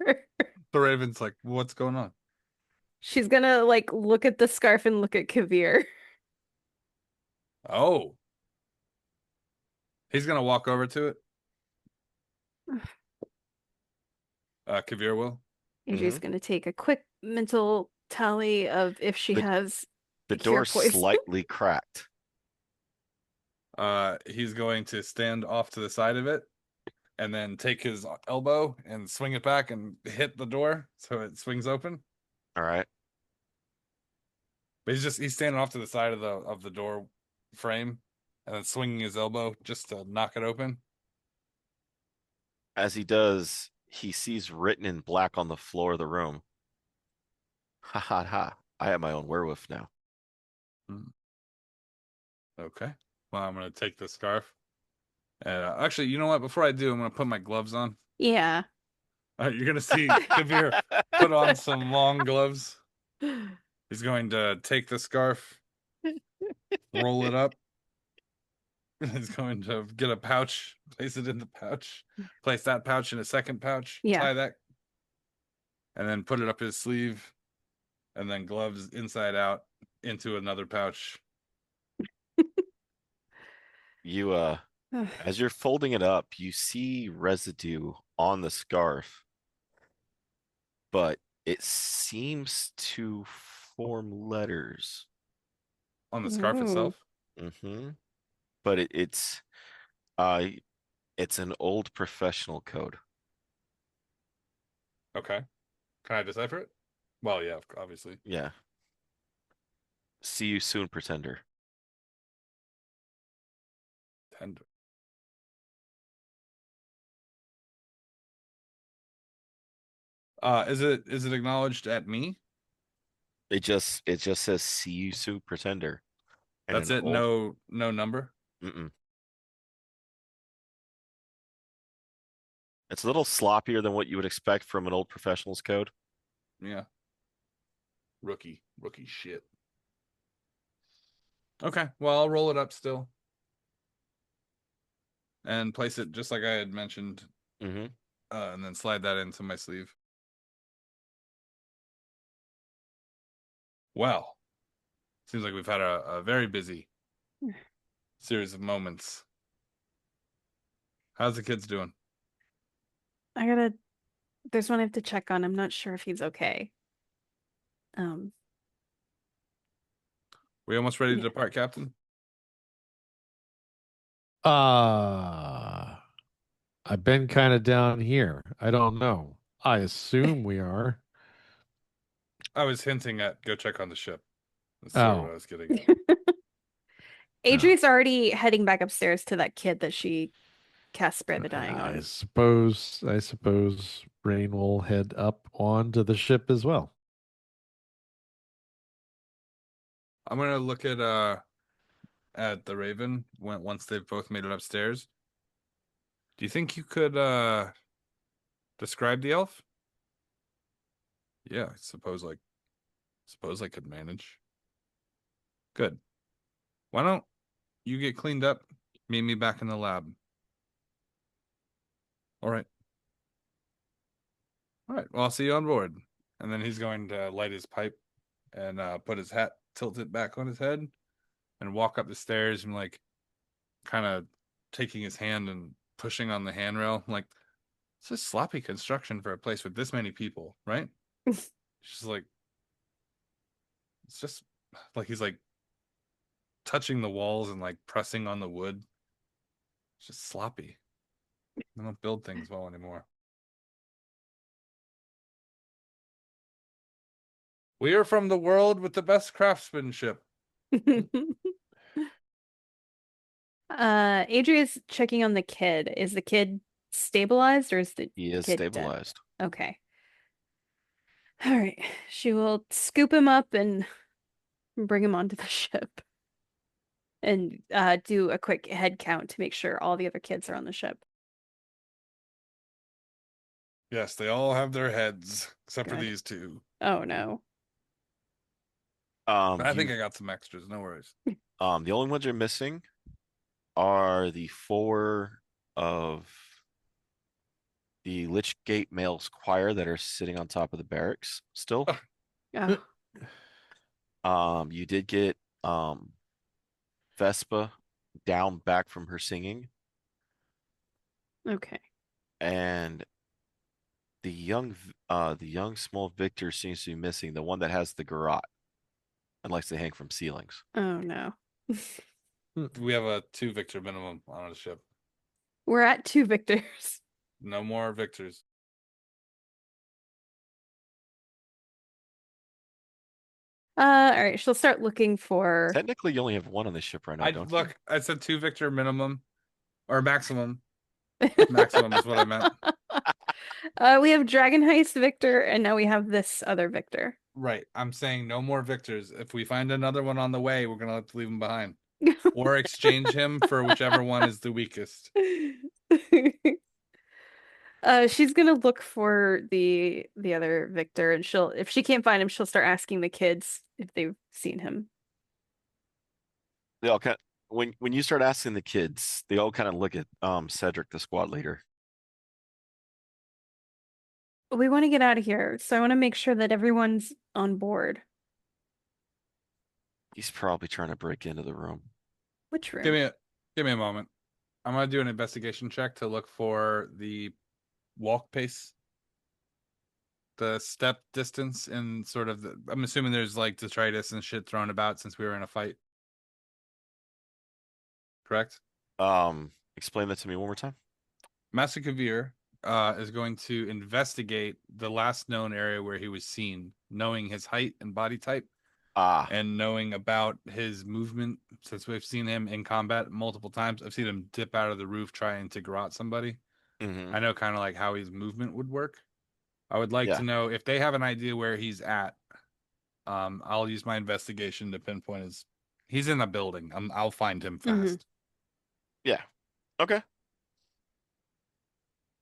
her. The Raven's like, what's going on? She's gonna like look at the scarf and look at Kaeviir. Oh. He's gonna walk over to it. Kaeviir will. Adrie's gonna take a quick mental tally of if she The- has The cure door's poison. slightly cracked. He's going to stand off to the side of it and then take his elbow and swing it back and hit the door so it swings open. All right. But he's standing off to the side of the door frame and then swinging his elbow just to knock it open. As he does, he sees written in black on the floor of the room. Ha ha ha. I have my own werewolf now. Okay. Well, I'm gonna take the scarf. And actually, you know what? Before I do, I'm gonna put my gloves on. Yeah. All right, you're gonna see Kaeviir put on some long gloves. He's going to take the scarf, roll it up. He's going to get a pouch, place it in the pouch, place that pouch in a second pouch, Yeah. tie that, and then put it up his sleeve, and then gloves inside out into another pouch. You as you're folding it up, you see residue on the scarf, but it seems to form letters. On the scarf Ooh. itself? Mm-hmm. But it's an old professional code. Okay. Can I decipher it? Well, yeah, obviously. Yeah. See you soon, pretender. Tender. Is it acknowledged at me? It just says see you soon, pretender. And That's an it. old- No number. Mm-mm. It's a little sloppier than what you would expect from an old professionals code. Yeah. Rookie shit. Okay, well, I'll roll it up still. And place it just like I had mentioned. Mm-hmm. And then slide that into my sleeve. Well, seems like we've had a very busy series of moments. How's the kids doing? There's one I have to check on. I'm not sure if he's okay. We almost ready to Yeah. depart, Captain? I've been kind of down here. I don't know. I assume we are. I was hinting at go check on the ship. That's sort of what I Oh, was getting at. Adrie's already heading back upstairs to that kid that she cast Spare the Dying I on. suppose Rain will head up onto the ship as well. I'm gonna look at the Raven once they've both made it upstairs. Do you think you could describe the elf? Yeah, I suppose I could manage. Good. Why don't you get cleaned up? Meet me back in the lab. All right. All right. Well, I'll see you on board. And then he's going to light his pipe and put his hat, tilt it back on his head, and walk up the stairs and like kind of taking his hand and pushing on the handrail. I'm like, it's just sloppy construction for a place with this many people, right? It's just like it's just like he's like touching the walls and like pressing on the wood. It's just sloppy. They don't build things well anymore. We are from the world with the best craftsmanship. Adria's checking on the kid. Is the kid stabilized or is the He is kid dead? stabilized. Okay. All right. She will scoop him up and bring him onto the ship. And do a quick head count to make sure all the other kids are on the ship. Yes, they all have their heads except for Good. these two. Oh no. I think You, I got some extras. No worries. the only ones you're missing are the 4 of the Lichgate Males Choir that are sitting on top of the barracks still. Oh. You did get Vespa down back from her singing, Okay. and the young small Victor seems to be missing, the one that has the garrote and likes to hang from ceilings. Oh no. We have a 2 Victor minimum on the ship. We're at 2 victors. No more Victors. All right, she'll start looking for Technically, you only have 1 on the ship right now, don't you? Look, I said 2 Victor minimum or maximum. Maximum is what I meant. We have Dragon Heist Victor, and now we have this other Victor. Right. I'm saying no more Victors. If we find another one on the way, we're gonna have to leave him behind. Or exchange him for whichever one is the weakest. She's gonna look for the other Victor, and if she can't find him, she'll start asking the kids if they've seen him. They all kind when you start asking the kids, they all kind of look at Cedric, the squad leader. We want to get out of here, so I want to make sure that everyone's on board. He's probably trying to break into the room. Which room? Give me a moment. I'm gonna do an investigation check to look for the walk pace, the step distance, and sort of I'm assuming there's like detritus and shit thrown about since we were in a fight. Correct? Explain that to me one more time. Master Kaeviir is going to investigate the last known area where he was seen, knowing his height and body type, and knowing about his movement. Since we've seen him in combat multiple times, I've seen him dip out of the roof trying to garrote somebody. I know kind of like how his movement would work. I would like to know if they have an idea where he's at. I'll use my investigation to pinpoint he's in the building. I'll find him fast. Yeah. Okay.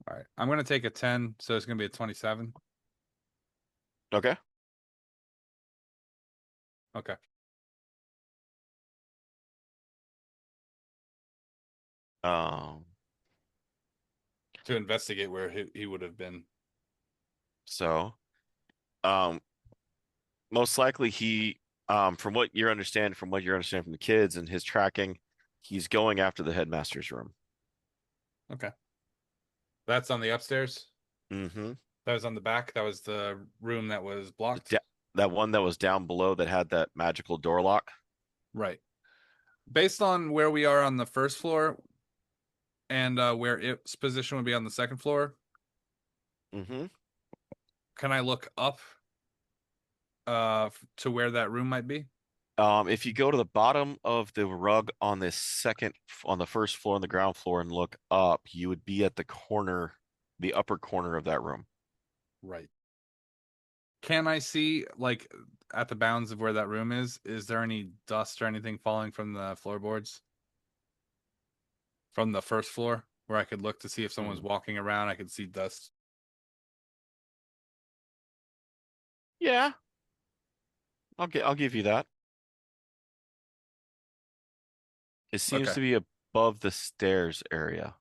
All right. I'm gonna take a 10, so it's gonna be a 27. Okay. Okay. Um. To investigate where he would have been. So, um, most likely from what you're understanding from the kids and his tracking, he's going after the headmaster's room. Okay. That's on the upstairs. Mm-hmm. That was on the back. That was the room that was blocked. That one that was down below that had that magical door lock. Right. Based on where we are on the first floor and where its position would be on the second floor, Mm-hmm. can I look up to where that room might be? If you go to the bottom of the rug on the first floor on the ground floor and look up, you would be at the upper corner of that room. Right. Can I see, like, at the bounds of where that room is there any dust or anything falling from the floorboards? From the first floor, where I could look to see if someone's walking around, I could see dust. Yeah. I'll give you that. It seems Okay. to be above the stairs area.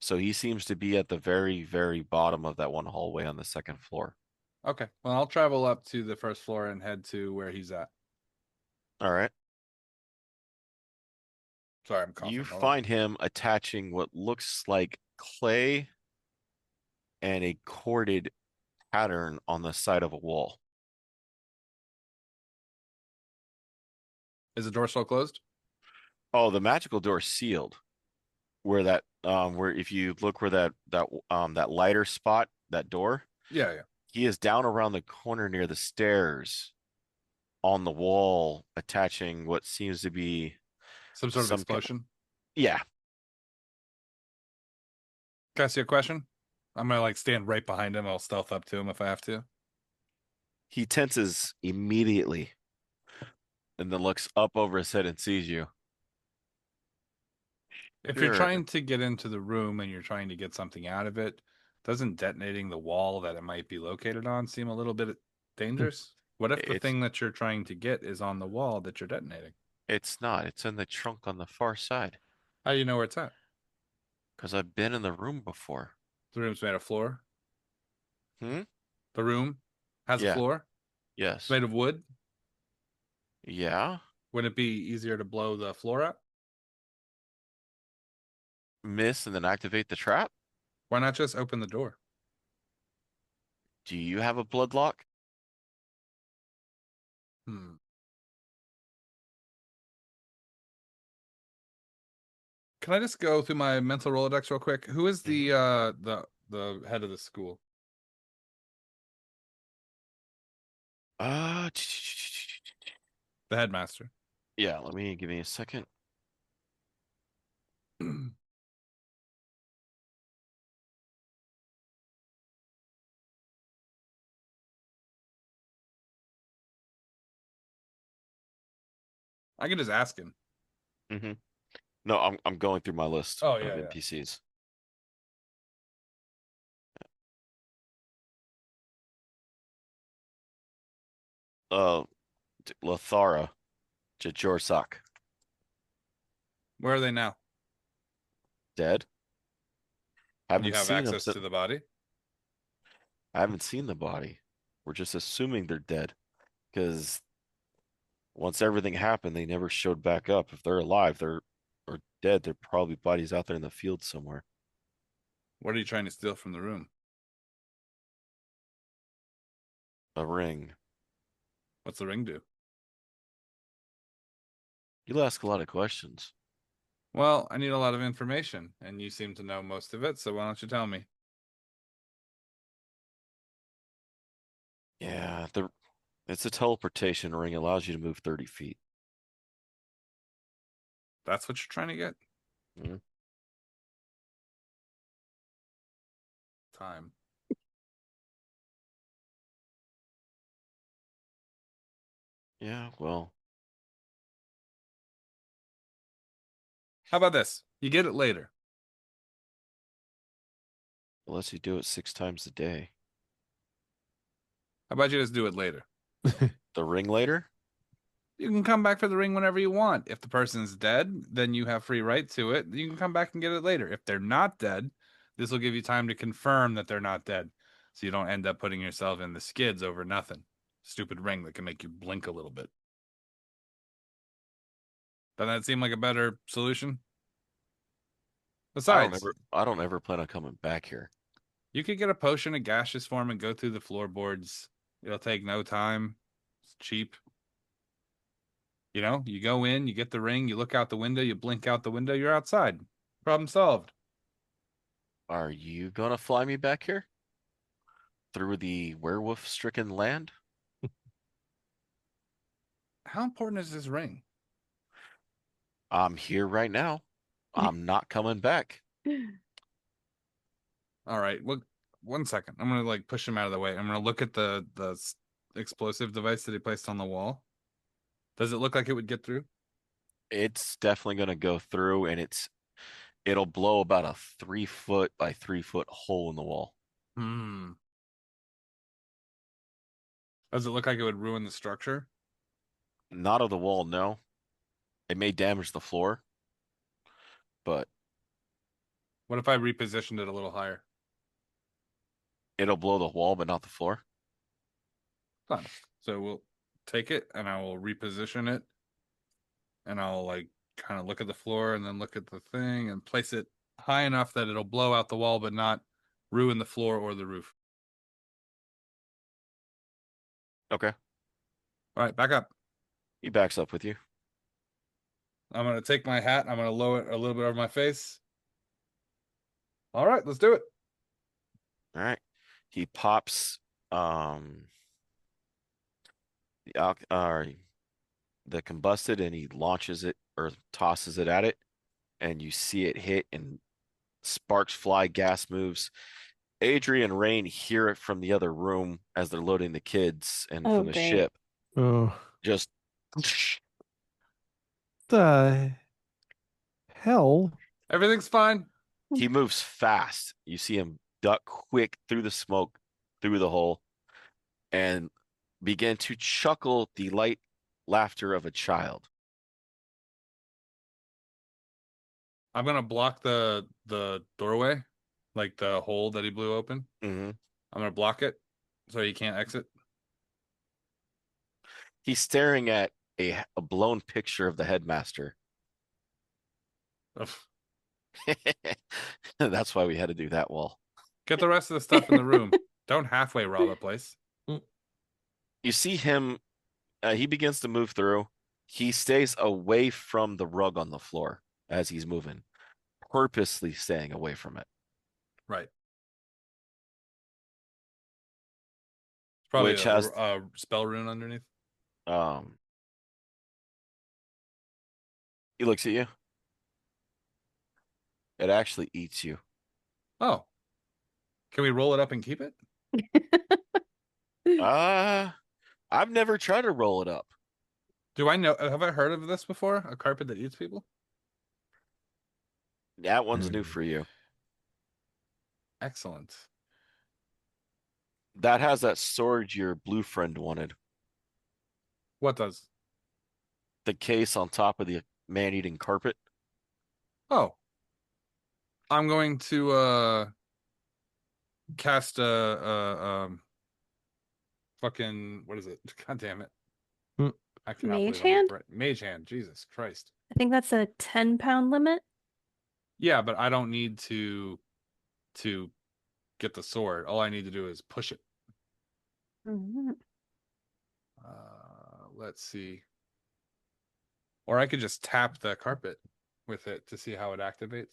So he seems to be at the very, very bottom of that one hallway on the second floor. Okay. Well, I'll travel up to the first floor and head to where he's at. All right. Sorry, I'm coughing. You Hold on. find him attaching what looks like clay and a corded pattern on the side of a wall. Is the door still closed? Oh, the magical door is sealed. Where if you look where that lighter spot, that door, Yeah, yeah. he is down around the corner near the stairs on the wall, attaching what seems to be Some sort of some kind. explosion. Yeah. Can I ask you a question? I'm gonna like stand right behind him. I'll stealth up to him if I have to. He tenses immediately and then looks up over his head and sees you. If you're Sure. trying to get into the room and you're trying to get something out of it, doesn't detonating the wall that it might be located on seem a little bit dangerous? What if the It's thing that you're trying to get is on the wall that you're detonating? it's not. It's in the trunk on the far side. How do you know where it's at? Because I've been in the room before. The room's made of floor. Hmm? The room has a Yeah. floor. Yes. It's made of wood. Yeah. Wouldn't it be easier to blow the floor up? Miss and then activate the trap? Why not just open the door? Do you have a blood lock? Hmm. Can I just go through my mental Rolodex real quick? Who is the head of the school? Uh, The headmaster. yeah, give me a second. I can just ask him. Mm-hmm. No, I'm going through my list Oh, of yeah, yeah. NPCs. Lothara Jajorsak, Where are they now? dead. Do Haven't you have seen them. access to the body? I haven't seen the body. We're just assuming they're dead because once everything happened, they never showed back up. If they're alive, or dead. They're probably bodies out there in the field somewhere. What are you trying to steal from the room? A ring. What's the ring do? You'll ask a lot of questions. Well, I need a lot of information, and you seem to know most of it, so why don't you tell me? Yeah, it's a teleportation ring. Allows you to move 30 feet. That's what you're trying to get? Mhm. Time. Yeah, well, How about this? You get it later. Unless you do it 6 times a day. How about you just do it later? The ring later? You can come back for the ring whenever you want. If the person's dead, then you have free right to it. You can come back and get it later. If they're not dead, this will give you time to confirm that they're not dead. So you don't end up putting yourself in the skids over nothing. Stupid ring that can make you blink a little bit. Doesn't that seem like a better solution? Besides, I don't ever plan on coming back here. you could get a potion of gaseous form and go through the floorboards. It'll take no time. It's cheap. You know, you go in, you get the ring, you look out the window, you blink out the window, you're outside. Problem solved. Are you gonna fly me back here? Through the werewolf-stricken land? How important is this ring? I'm here right now. I'm not coming back. All right, well, 1 second. I'm gonna like push him out of the way. I'm gonna look at the explosive device that he placed on the wall. Does it look like it would get through? It's definitely gonna go through, and it'll blow about a 3 foot by 3 foot hole in the wall. Does it look like it would ruin the structure? Not of the wall, no. It may damage the floor, but What if I repositioned it a little higher? it'll blow the wall, but not the floor. Fine. So we'll take it and I will reposition it. And I'll like kind of look at the floor and then look at the thing and place it high enough that it'll blow out the wall but not ruin the floor or the roof. Okay. All right, back up. He backs up with you. I'm going to take my hat. I'm going to lower it a little bit over my face. All right, let's do it. All right. He pops the combusted, and he launches it or tosses it at it, and you see it hit and sparks fly, gas moves. Adrie and Rain hear it from the other room as they're loading the kids and Oh, from the great. ship. Oh, Just the hell! Everything's fine. he moves fast. You see him duck quick through the smoke, through the hole, and begin to chuckle the light laughter of a child. I'm going to block the doorway, like the hole that he blew open. Mm-hmm. I'm going to block it so he can't exit. He's staring at a blown picture of the headmaster. Ugh. That's why we had to do that wall. Get the rest of the stuff in the room. Don't halfway rob a place. You see him, he begins to move through. He stays away from the rug on the floor as he's moving, purposely staying away from it. Right. Probably Which a, has a spell rune underneath. He looks at you. It actually eats you. Oh. Can we roll it up and keep it? I've never tried to roll it up. Do I know? Have I heard of this before? A carpet that eats people? That one's new for you. Excellent. That has that sword your blue friend wanted. What does? The case on top of the man-eating carpet. Oh. I'm going to cast fucking what is it? God damn it. I cannot Mage believe I'm hand? right. Mage hand, Jesus Christ. I think that's a 10-pound limit. Yeah, but I don't need to get the sword. All I need to do is push it. Mhm. Let's see. Or I could just tap the carpet with it to see how it activates.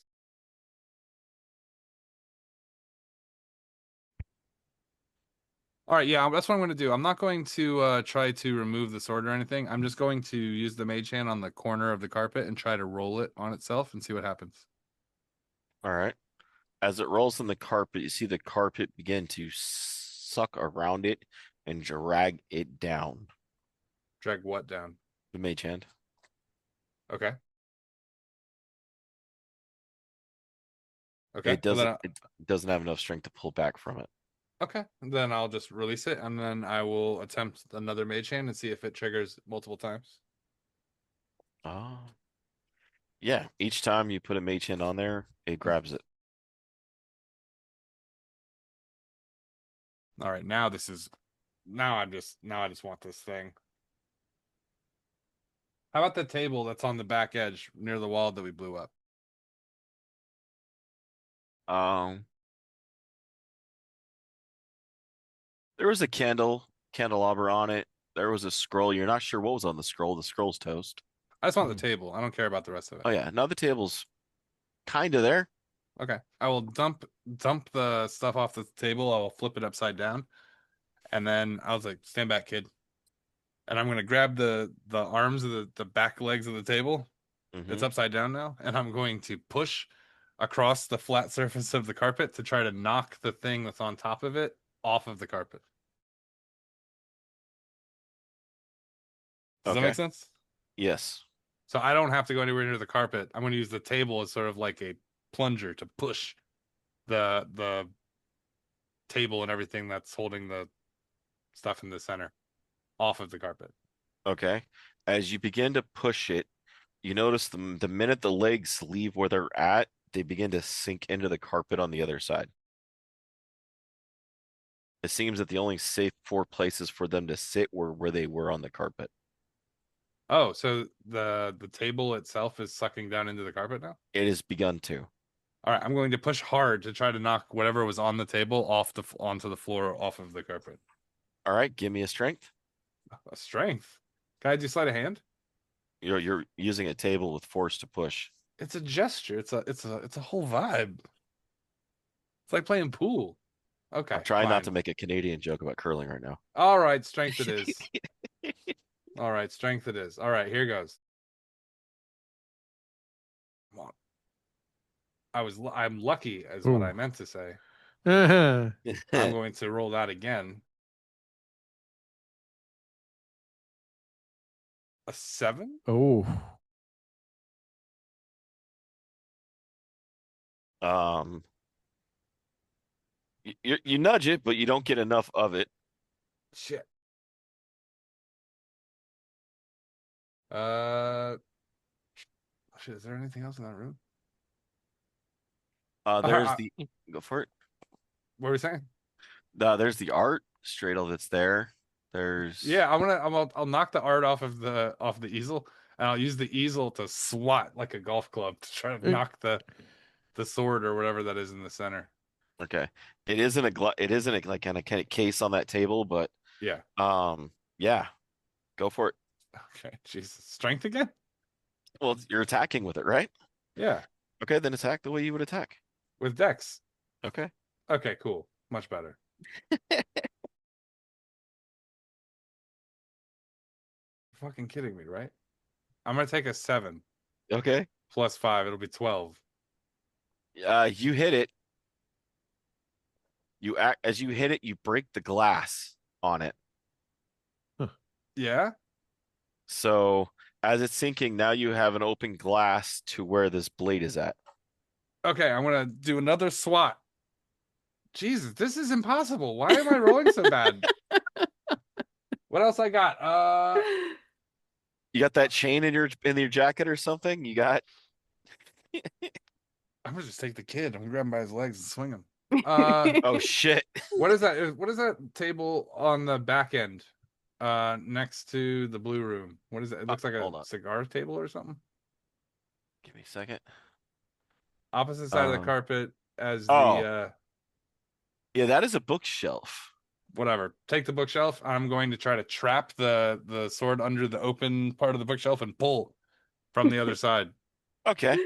All right, yeah, that's what I'm going to do. I'm not going to try to remove the sword or anything. I'm just going to use the mage hand on the corner of the carpet and try to roll it on itself and see what happens. All right. As it rolls on the carpet, you see the carpet begin to suck around it and drag it down. Drag what down? The mage hand. Okay. Okay. It well, then doesn't have enough strength to pull back from it. okay. Then I'll just release it, and then I will attempt another mage hand and see if it triggers multiple times. Oh. Yeah, each time you put a mage hand on there, it grabs it. All right. Now I just want this thing. How about the table that's on the back edge near the wall that we blew up? There was a candelabra on it. There was a scroll. You're not sure what was on the scroll. The scroll's toast. I just want the table. I don't care about the rest of it. Oh yeah, now the table's kind of there. Okay. I will dump the stuff off the table. I will flip it upside down. And then I was like, stand back, kid. And I'm gonna grab the arms of the back legs of the table. It's Mhm. upside down now, and I'm going to push across the flat surface of the carpet to try to knock the thing that's on top of it off of the carpet. Does that make Okay. sense? Yes. So I don't have to go anywhere near the carpet. I'm going to use the table as sort of like a plunger to push the table and everything that's holding the stuff in the center off of the carpet. Okay. As you begin to push it, you notice the minute the legs leave where they're at, they begin to sink into the carpet on the other side. It seems that the only safe 4 places for them to sit were where they were on the carpet. Oh, so the table itself is sucking down into the carpet now? It has begun to. All right, I'm going to push hard to try to knock whatever was on the table onto the floor off of the carpet. All right, give me a strength. A strength. Can I do sleight of hand? You're using a table with force to push. It's a gesture. It's a whole vibe. It's like playing pool. Okay. I'm trying not to fine. make a Canadian joke about curling right now. All right, strength it is. All right, strength it is. All right, here goes. Come on. I'm lucky, is what Ooh. I meant to say. Uh-huh. I'm going to roll that again. A 7? Oh. You nudge it, but you don't get enough of it. Shit. Shit, is there anything else in that room? There's go for it. What were we saying? There's the art straddle that's there. There's Yeah, I'll knock the art off the easel, and I'll use the easel to swat like a golf club to try to knock the sword or whatever that is in the center. Okay. It isn't a like kind of case on that table, but Yeah. yeah. Go for it. Okay. Jesus. Strength again? Well, you're attacking with it, right? Yeah. Okay, then attack the way you would attack. With Dex. Okay. Okay, cool. Much better. Fucking kidding me, right? I'm gonna take a 7 Okay. plus 5. It'll be 12. You hit it. As you hit it, you break the glass on it. Yeah. So as it's sinking, now you have an open glass to where this blade is at. Okay, I'm gonna do another swat. Jesus, this is impossible. Why am I rolling so bad? What else I got? You got that chain in your jacket or something? You got I'm gonna just take the kid. I'm gonna grab him by his legs and swing him. oh shit. What is that? What is that table on the back end? Next to the blue room. What is it? It looks like hold a on. cigar table or something. Give me a second. Opposite side of the carpet as oh. the Yeah, that is a bookshelf. whatever. Take the bookshelf. I'm going to try to trap the sword under the open part of the bookshelf and pull from the other side. Okay.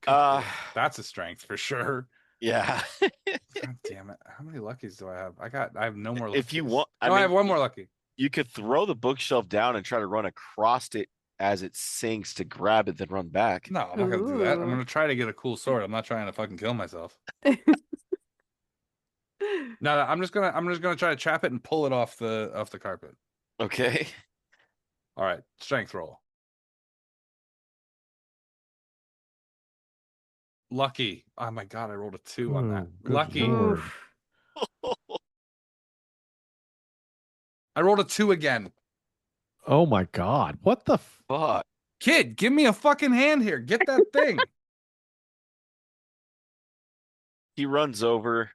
God, that's a strength for sure. Yeah. God damn it. How many luckies do I have? I have no more luckies. If you want, I have one more lucky. You could throw the bookshelf down and try to run across it as it sinks to grab it, then run back. No, I'm not gonna do that. I'm Ooh. gonna try to get a cool sword. I'm not trying to fucking kill myself. No, I'm just gonna try to trap it and pull it off the carpet. Okay. All right, strength roll. Lucky. Oh my god, I rolled a 2 on that. Oh, good Lucky. lord. I rolled a 2 again. Oh my god. What the Fuck. Kid, give me a fucking hand here. Get that thing. He runs over.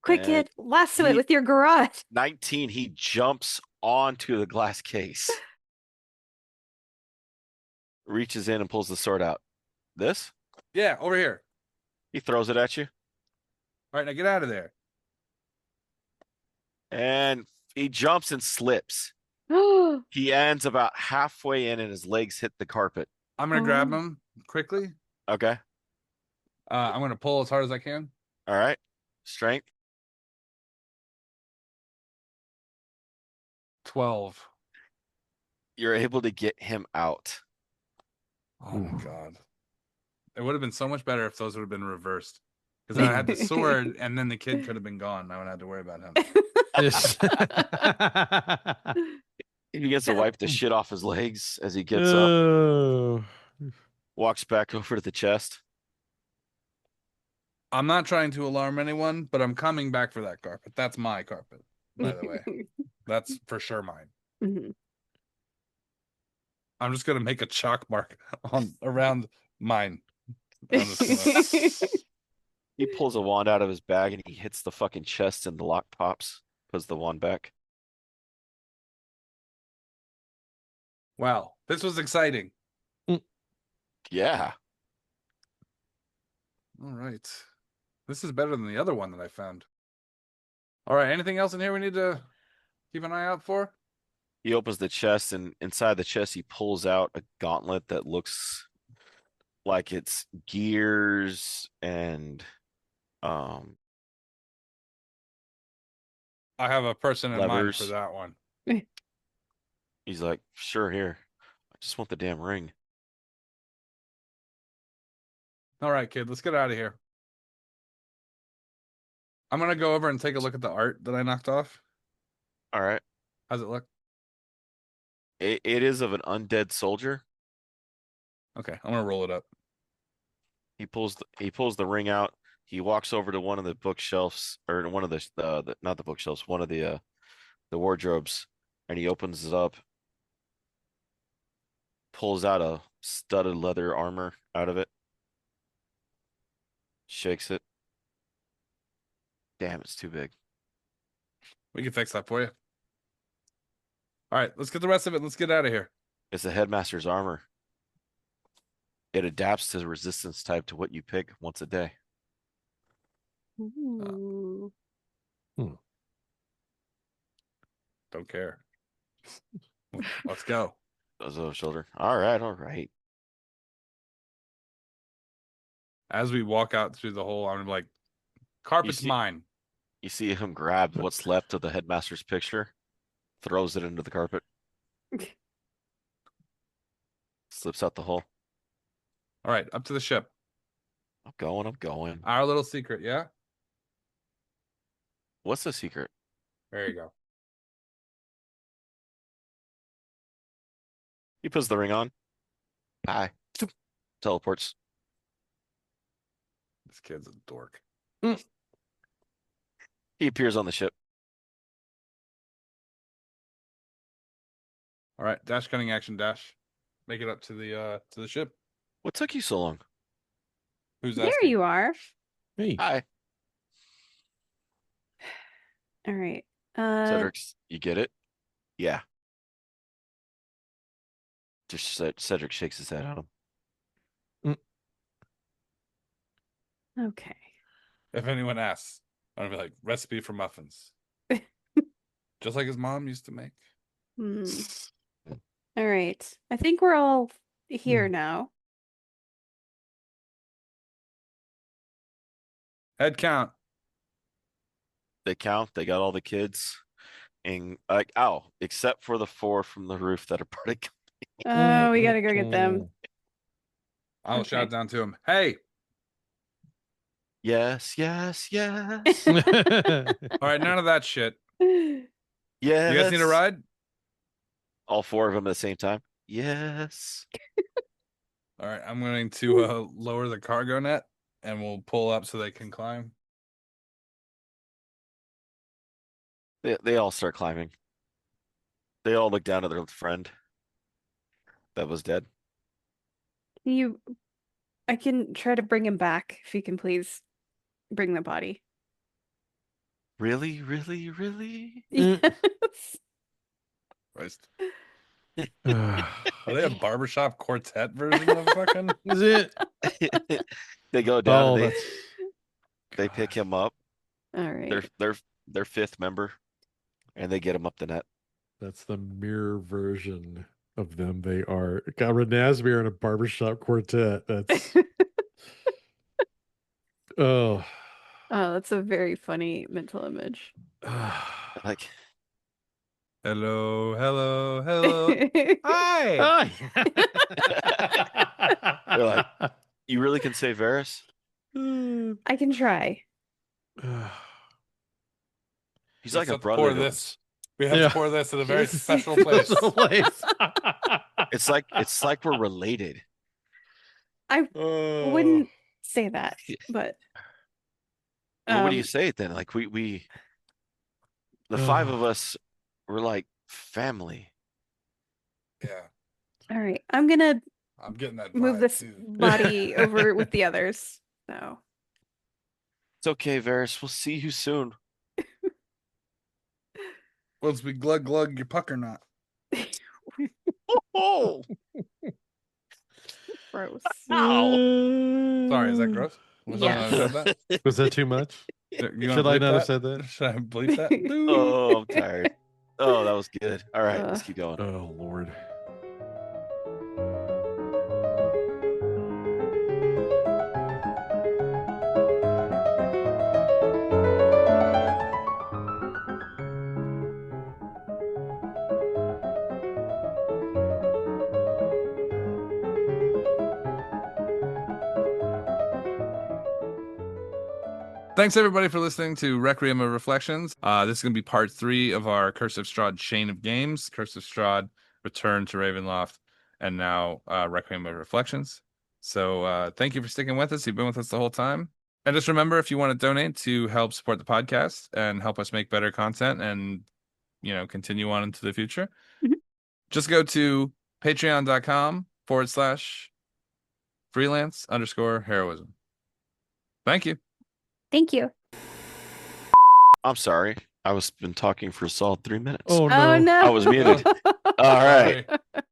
Quick, and kid, lasso he- it with your garage. 19, he jumps onto the glass case. Reaches in and pulls the sword out. This? Yeah, over here. He throws it at you. All right, now get out of there. And he jumps and slips. He ends about halfway in and his legs hit the carpet. I'm gonna grab Oh. him quickly. Okay. I'm gonna pull as hard as I can. All right. Strength. 12. You're able to get him out. Oh my god. It would have been so much better if those would have been reversed. Because I had the sword and then the kid could have been gone. I wouldn't have to worry about him. Yes. He begins to wipe the shit off his legs as he gets up, Oh. walks back over to the chest. I'm not trying to alarm anyone, but I'm coming back for that carpet. That's my carpet, by the way. That's for sure mine. Mhm. I'm just gonna make a chalk mark on around mine. I'm just gonna- He pulls a wand out of his bag and he hits the fucking chest and the lock pops. Puts the wand back. Wow, this was exciting. Yeah. All right. This is better than the other one that I found. All right, anything else in here we need to keep an eye out for? He opens the chest and inside the chest he pulls out a gauntlet that looks like it's gears and I have a person in mind Levers. for that one. he's like, sure, here. I just want the damn ring. All right, kid, let's get out of here. I'm gonna go over and take a look at the art that I knocked off. All right. How's it look? It is of an undead soldier. Okay, I'm gonna roll it up. He pulls the ring out. He walks over to one of the bookshelves or one of the not the bookshelves, one of the wardrobes, and he opens it up. Pulls out a studded leather armor out of it. Shakes it. Damn, it's too big. We can fix that for you. All right, let's get the rest of it. Let's get out of here. It's the headmaster's armor. It adapts to the resistance type to what you pick once a day. Ooh. Don't care. Let's go. Goes over his shoulder. All right. As we walk out through the hole, I'm like, carpet's see- mine. You see him grab what's left of the headmaster's picture, throws it into the carpet, slips out the hole. All right, up to the ship. I'm going. Our little secret, yeah? What's the secret? There you go. He puts the ring on. Hi. Teleports. This kid's a dork. He appears on the ship. All right, dash cunning action dash. Make it up to the ship. What took you so long? Who's There asking? you are. Hey. Hi. All right. Cedric's, you get it? Yeah. Just Cedric shakes his head at him. Okay. If anyone asks, I'm gonna be like, recipe for muffins. Just like his mom used to make. Hmm. All right. I think we're all here now. Head count. They count, they got all the kids. And except for the 4 from the roof that are part of Oh, we gotta go get them. I'll Okay. shout down to him. Hey, Yes. all right, none of that shit. Yes. You guys need a ride? All 4 of them at the same time. Yes. All right, I'm going to lower the cargo net, and we'll pull up so they can climb. They all start climbing. They all look down at their friend that was dead. I can try to bring him back if you can please bring the body. Really, really, really? Mm. Yes. Christ. Are they a barbershop quartet version of fucking? Is it? They go down Oh, and that's. they pick him up. All right. Their fifth member, and they get him up the net. That's the mirror version of them. They are got Renasmere in a barbershop quartet. That's oh. Oh, that's a very funny mental image. Like, Hello, hello, hello. Hi. they're like, you really can say Varys? I can try. He's We like a have to pour brother to this. us. We have Yeah. to pour this at a very Yes. special place. Special place. It's like we're related. I Oh. wouldn't say that, but Well, what do you um, say then? Like the five of us were like family. Yeah, all right. I'm gonna I'm getting that move vibe, this too. body over with the others. So It's okay, Varys. We'll see you soon. Once we glug glug your pucker knot. Oh, gross. Sorry, is that gross? Was Yes. I said that? Was that too much? You Should wanna I bleep not have that? said that? Should I bleep that? oh, I'm tired. Oh, that was good. All right, let's keep going. Oh Lord. Thanks everybody for listening to Requiem of Reflections. This is going to be part 3 of our Curse of Strahd chain of games. Curse of Strahd, Return to Ravenloft, and now Requiem of Reflections. So thank you for sticking with us. You've been with us the whole time. And just remember, if you want to donate to help support the podcast and help us make better content and, continue on into the future, just go to patreon.com/freelance_heroism. Thank you. Thank you. I'm sorry. I was been talking for a solid 3 minutes. Oh Oh no. no. I was muted. All right. Sorry.